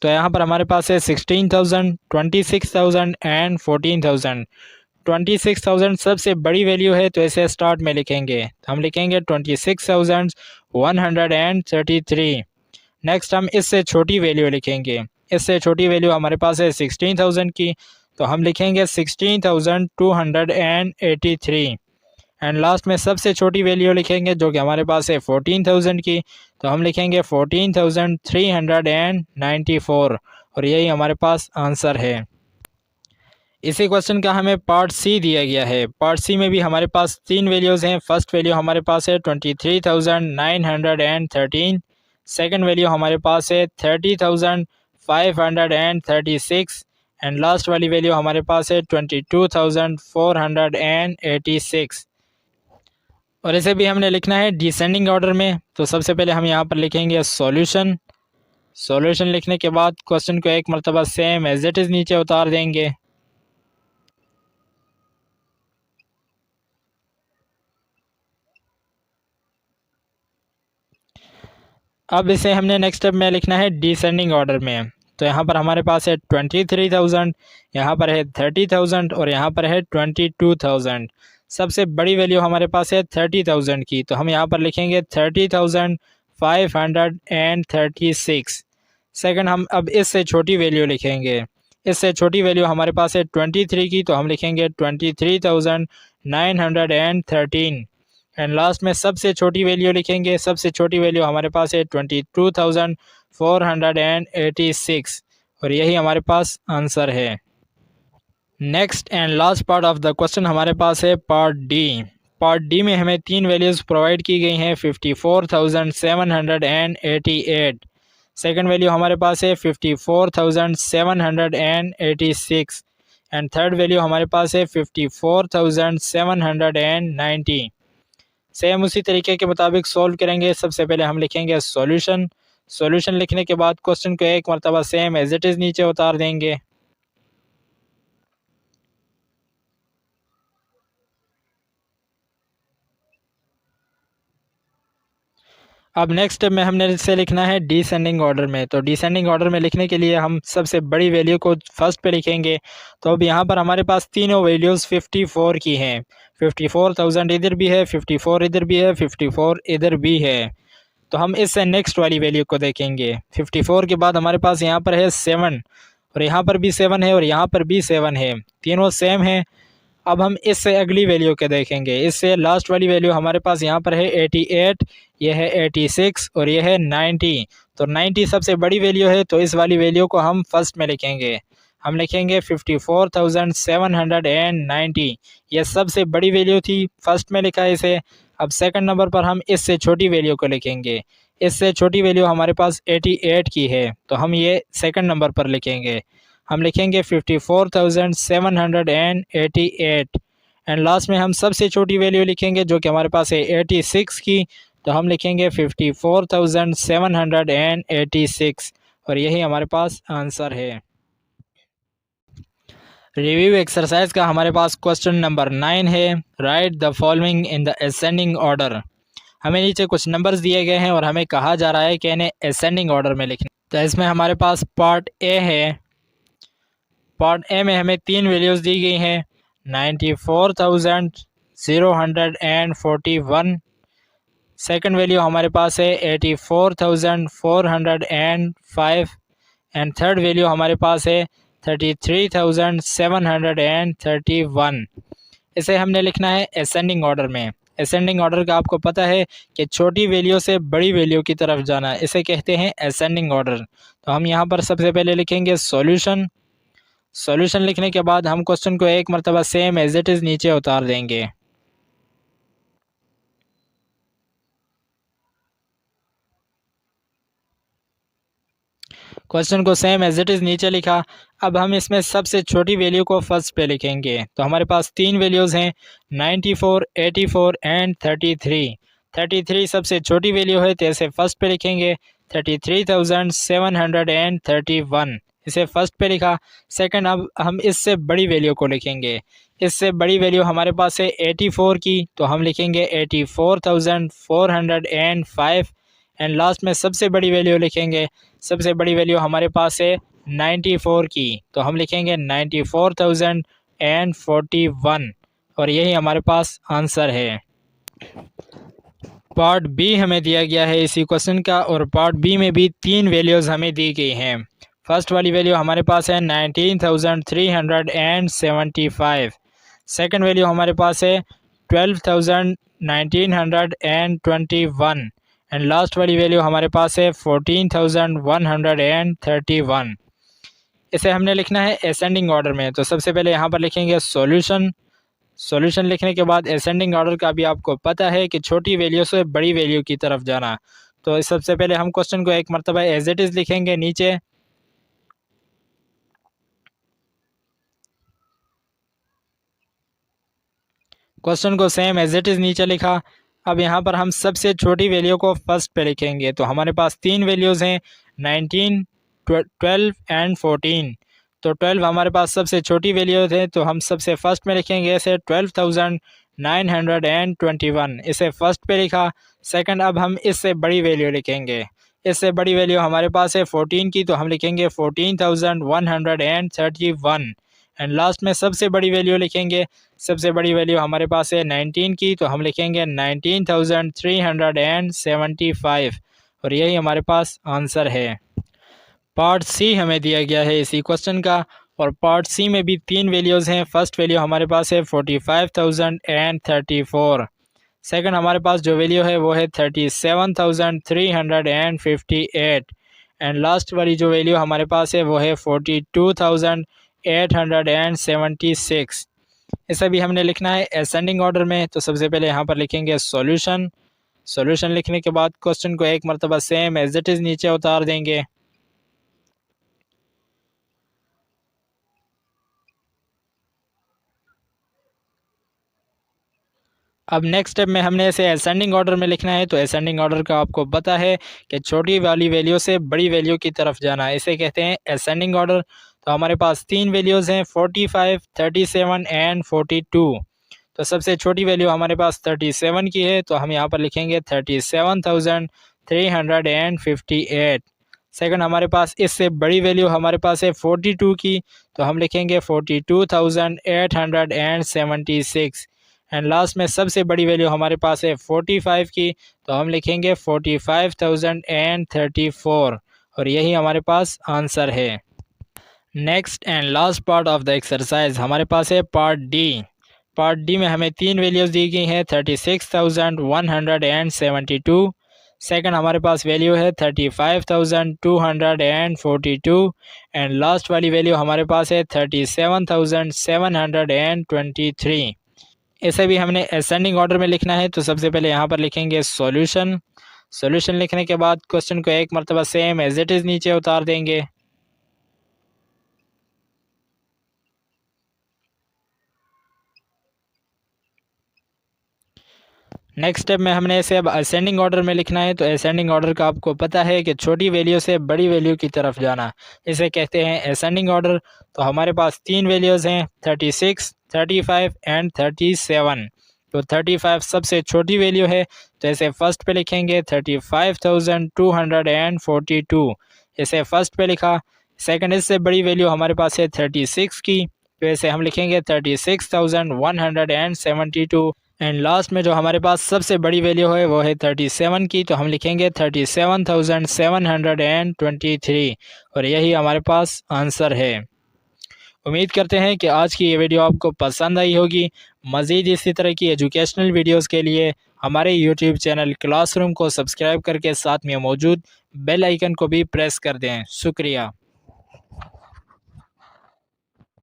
तो यहाँ पर हमारे पास है 16,000, 26,000 एंड 14,000। 26,000 सबसे बड़ी वैल्यू है, तो इसे स्टार्ट में लिखेंगे। हम लिखेंगे 26,133। नेक्स्ट हम इससे छोटी वैल्यू लिखेंगे। इससे छोटी वैल्यू हमारे पास है 16,000 की, तो हम लिखेंगे 16,283 एंड लास्ट में सबसे छोटी वैल्यू लिखेंगे जो कि हमारे पास है 14,000 की, तो हम लिखेंगे 14,394 और यही हमारे पास आंसर है। इसी क्वेश्चन का हमें पार्ट सी दिया गया है। पार्ट सी में भी हमारे पास 3 वैल्यूज़ हैं। फर्स्ट वैल्यू हमारे पास है 23,913। सेकंड वैल्यू हमारे पास है 30,536 एंड लास्ट वाली वैल्यू हमारे पास है 22,486 और इसे भी हमने लिखना है डिसेंडिंग ऑर्डर में। तो सबसे पहले हम यहाँ पर लिखेंगे सॉल्यूशन। सॉल्यूशन लिखने के बाद क्वेश्चन को एक मरतबा सेम एज इट इज़ नीचे उतार देंगे। अब इसे हमने नेक्स्ट स्टेप में लिखना है डिसेंडिंग ऑर्डर में। तो यहाँ पर हमारे पास है 23,000, यहाँ पर है 30,000 और यहाँ पर है 22,000। सबसे बड़ी वैल्यू हमारे पास है 30,000 की, तो हम यहाँ पर लिखेंगे 30,536। सेकंड हम अब इससे छोटी वैल्यू लिखेंगे। इससे छोटी वैल्यू हमारे पास है 23 की, तो हम लिखेंगे 23,913 एंड लास्ट में सबसे छोटी वैल्यू लिखेंगे। सबसे छोटी वैल्यू हमारे पास है 22,486 और यही हमारे पास आंसर है। Next and last part of the question हमारे पास है पार्ट डी। पार्ट डी में हमें 3 वैल्यूज़ प्रोवाइड की गई हैं। 54,788। सेकंड वैल्यू हमारे पास है 54,786 एंड थर्ड वैल्यू हमारे पास है 54,790। सेम उसी तरीके के मुताबिक सॉल्व करेंगे। सबसे पहले हम लिखेंगे सॉल्यूशन। सॉल्यूशन लिखने के बाद क्वेश्चन को एक मरतबा सेम एज इट इज़ नीचे उतार देंगे। अब नेक्स्ट स्टेप में हमने इसे लिखना है डिसेंडिंग ऑर्डर में। तो डिसेंडिंग ऑर्डर में लिखने के लिए हम सबसे बड़ी वैल्यू को फर्स्ट पे लिखेंगे। तो अब यहाँ पर हमारे पास तीनों वैल्यूज़ 54 की हैं। 54,000 इधर भी है, 54 इधर भी है, 54 इधर भी है। तो हम इससे नेक्स्ट वाली वैल्यू को देखेंगे। 54 के बाद हमारे पास यहाँ पर है 7 और यहाँ पर भी 7 है और यहाँ पर भी 7 है, तीनों सेम है। अब हम इससे अगली वैल्यू के देखेंगे। इससे लास्ट वाली वैल्यू हमारे पास यहाँ पर है 88, यह है 86 और यह है 90। तो 90 सबसे बड़ी वैल्यू है, तो इस वाली वैल्यू को हम फर्स्ट में लिखेंगे। हम लिखेंगे 54,790। ये सबसे बड़ी वैल्यू थी, फर्स्ट में लिखा है इसे। अब सेकंड नंबर पर हम इससे छोटी वैल्यू को लिखेंगे। इससे छोटी वैल्यू हमारे पास 88 की है, तो हम ये सेकंड नंबर पर लिखेंगे। हम लिखेंगे 54,788। एंड लास्ट में हम सबसे छोटी वैल्यू लिखेंगे जो कि हमारे पास है 86 की, तो हम लिखेंगे 54,786 और यही हमारे पास आंसर है। रिव्यू एक्सरसाइज का हमारे पास क्वेश्चन नंबर 9 है। Right the following in the ascending order. हमें नीचे कुछ नंबर्स दिए गए हैं और हमें कहा जा रहा है कि इन्हें असेंडिंग ऑर्डर में लिखना। तो इसमें हमारे पास पार्ट ए है। पार्ट ए में हमें 3 वैल्यूज़ दी गई हैं, 94,041। सेकंड वैल्यू हमारे पास है 84,405 एंड थर्ड वैल्यू हमारे पास है 33,731। इसे हमने लिखना है असेंडिंग ऑर्डर में। असेंडिंग ऑर्डर का आपको पता है कि छोटी वैल्यू से बड़ी वैल्यू की तरफ जाना, इसे कहते हैं असेंडिंग ऑर्डर। तो हम यहाँ पर सबसे पहले लिखेंगे सॉल्यूशन। सॉल्यूशन लिखने के बाद हम क्वेश्चन को एक मरतबा सेम एज इट इज़ नीचे उतार देंगे। क्वेश्चन को सेम एज इट इज़ नीचे लिखा। अब हम इसमें सबसे छोटी वैल्यू को फर्स्ट पे लिखेंगे। तो हमारे पास 3 वैल्यूज़ हैं, 94, 84 एंड 33। 33 सबसे छोटी वैल्यू है, तो इसे फर्स्ट पे लिखेंगे। 33,731 इसे फर्स्ट पे लिखा। सेकंड, अब हम इससे बड़ी वैल्यू को लिखेंगे। इससे बड़ी वैल्यू हमारे पास है 84 की, तो हम लिखेंगे 84,405 एंड लास्ट में सबसे बड़ी वैल्यू लिखेंगे। सबसे बड़ी वैल्यू हमारे पास है 94 की, तो हम लिखेंगे 94,041 और यही हमारे पास आंसर है। पार्ट बी हमें दिया गया है इसी क्वेश्चन का और पार्ट बी में भी 3 वैल्यूज़ हमें दी गई हैं। फर्स्ट वाली वैल्यू हमारे पास है 19,375। सेकंड वैल्यू हमारे पास है 12,1921 एंड लास्ट वाली वैल्यू हमारे पास है 14,131। इसे हमने लिखना है असेंडिंग ऑर्डर में। तो सबसे पहले यहाँ पर लिखेंगे सॉल्यूशन। सॉल्यूशन लिखने के बाद असेंडिंग ऑर्डर का भी आपको पता है कि छोटी वैल्यू से बड़ी वैल्यू की तरफ जाना। तो सबसे पहले हम क्वेश्चन को एक मरतबा एज इट इज़ लिखेंगे नीचे। क्वेश्चन को सेम एज इट इज़ नीचे लिखा। अब यहाँ पर हम सबसे छोटी वैल्यू को फर्स्ट पे लिखेंगे। तो हमारे पास 3 वैल्यूज़ हैं, 19, 12 एंड 14। तो 12 हमारे पास सबसे छोटी वैल्यू है, तो हम सबसे फर्स्ट में लिखेंगे इसे 12,921 इसे फर्स्ट पे लिखा। सेकंड, अब हम इससे बड़ी वैल्यू लिखेंगे। इससे बड़ी वैल्यू हमारे पास है 14 की, तो हम लिखेंगे 14,131 एंड लास्ट में सबसे बड़ी वैल्यू लिखेंगे। सबसे बड़ी वैल्यू हमारे पास है 19 की, तो हम लिखेंगे 19,375 और यही हमारे पास आंसर है। पार्ट सी हमें दिया गया है इसी क्वेश्चन का और पार्ट सी में भी 3 वैल्यूज़ हैं। फर्स्ट वैल्यू हमारे पास है 45,034। सेकंड हमारे पास जो वैल्यू है वो है 37,358 एंड लास्ट वाली जो वैल्यू हमारे पास है वो है 42,876। इसे भी हमने लिखना है असेंडिंग ऑर्डर में। तो सबसे पहले यहाँ पर लिखेंगे सॉल्यूशन। सॉल्यूशन लिखने के बाद क्वेश्चन को एक मरतबा सेम एज इट इज़ नीचे उतार देंगे। अब नेक्स्ट स्टेप में हमने इसे असेंडिंग ऑर्डर में लिखना है। तो असेंडिंग ऑर्डर का आपको पता है कि छोटी वाली वैल्यू से बड़ी वैल्यू की तरफ जाना, इसे कहते हैं असेंडिंग ऑर्डर। तो हमारे पास 3 वैल्यूज़ हैं, 45, 37 एंड 42। तो सबसे छोटी वैल्यू हमारे पास 37 की है, तो हम यहाँ पर लिखेंगे 37,358। सेकंड, हमारे पास इससे बड़ी वैल्यू हमारे पास है 42 की, तो हम लिखेंगे 42,876 एंड लास्ट में सबसे बड़ी वैल्यू हमारे पास है 45 की, तो हम लिखेंगे 45,034 और यही हमारे पास आंसर है। Next and last part of the exercise हमारे पास है पार्ट डी। पार्ट डी में हमें 3 वैल्यूज़ दी गई हैं, 36,172। सेकंड हमारे पास वैल्यू है 35,242 एंड लास्ट वाली वैल्यू हमारे पास है 37,723। इसे भी हमने असेंडिंग ऑर्डर में लिखना है, तो सबसे पहले यहाँ पर लिखेंगे सॉल्यूशन। सॉल्यूशन लिखने के बाद क्वेश्चन को एक मरतबा सेम एज इट इज़ नीचे उतार देंगे। नेक्स्ट स्टेप में हमने इसे अब असेंडिंग ऑर्डर में लिखना है, तो असेंडिंग ऑर्डर का आपको पता है कि छोटी वैल्यू से बड़ी वैल्यू की तरफ जाना, इसे कहते हैं असेंडिंग ऑर्डर। तो हमारे पास तीन वैल्यूज़ हैं 36, 35 एंड 37। तो 35 सबसे छोटी वैल्यू है, तो इसे फर्स्ट पे लिखेंगे 35,242, इसे फर्स्ट पे लिखा। सेकंड इससे बड़ी वैल्यू हमारे पास है 36 की, तो इसे हम लिखेंगे 36,172 एंड लास्ट में जो हमारे पास सबसे बड़ी वैल्यू है वो है 37 की, तो हम लिखेंगे 37,723 और यही हमारे पास आंसर है। उम्मीद करते हैं कि आज की ये वीडियो आपको पसंद आई होगी। मज़ीद इसी तरह की एजुकेशनल वीडियोस के लिए हमारे यूट्यूब चैनल क्लासरूम को सब्सक्राइब करके साथ में मौजूद बेल आइकन को भी प्रेस कर दें। शुक्रिया।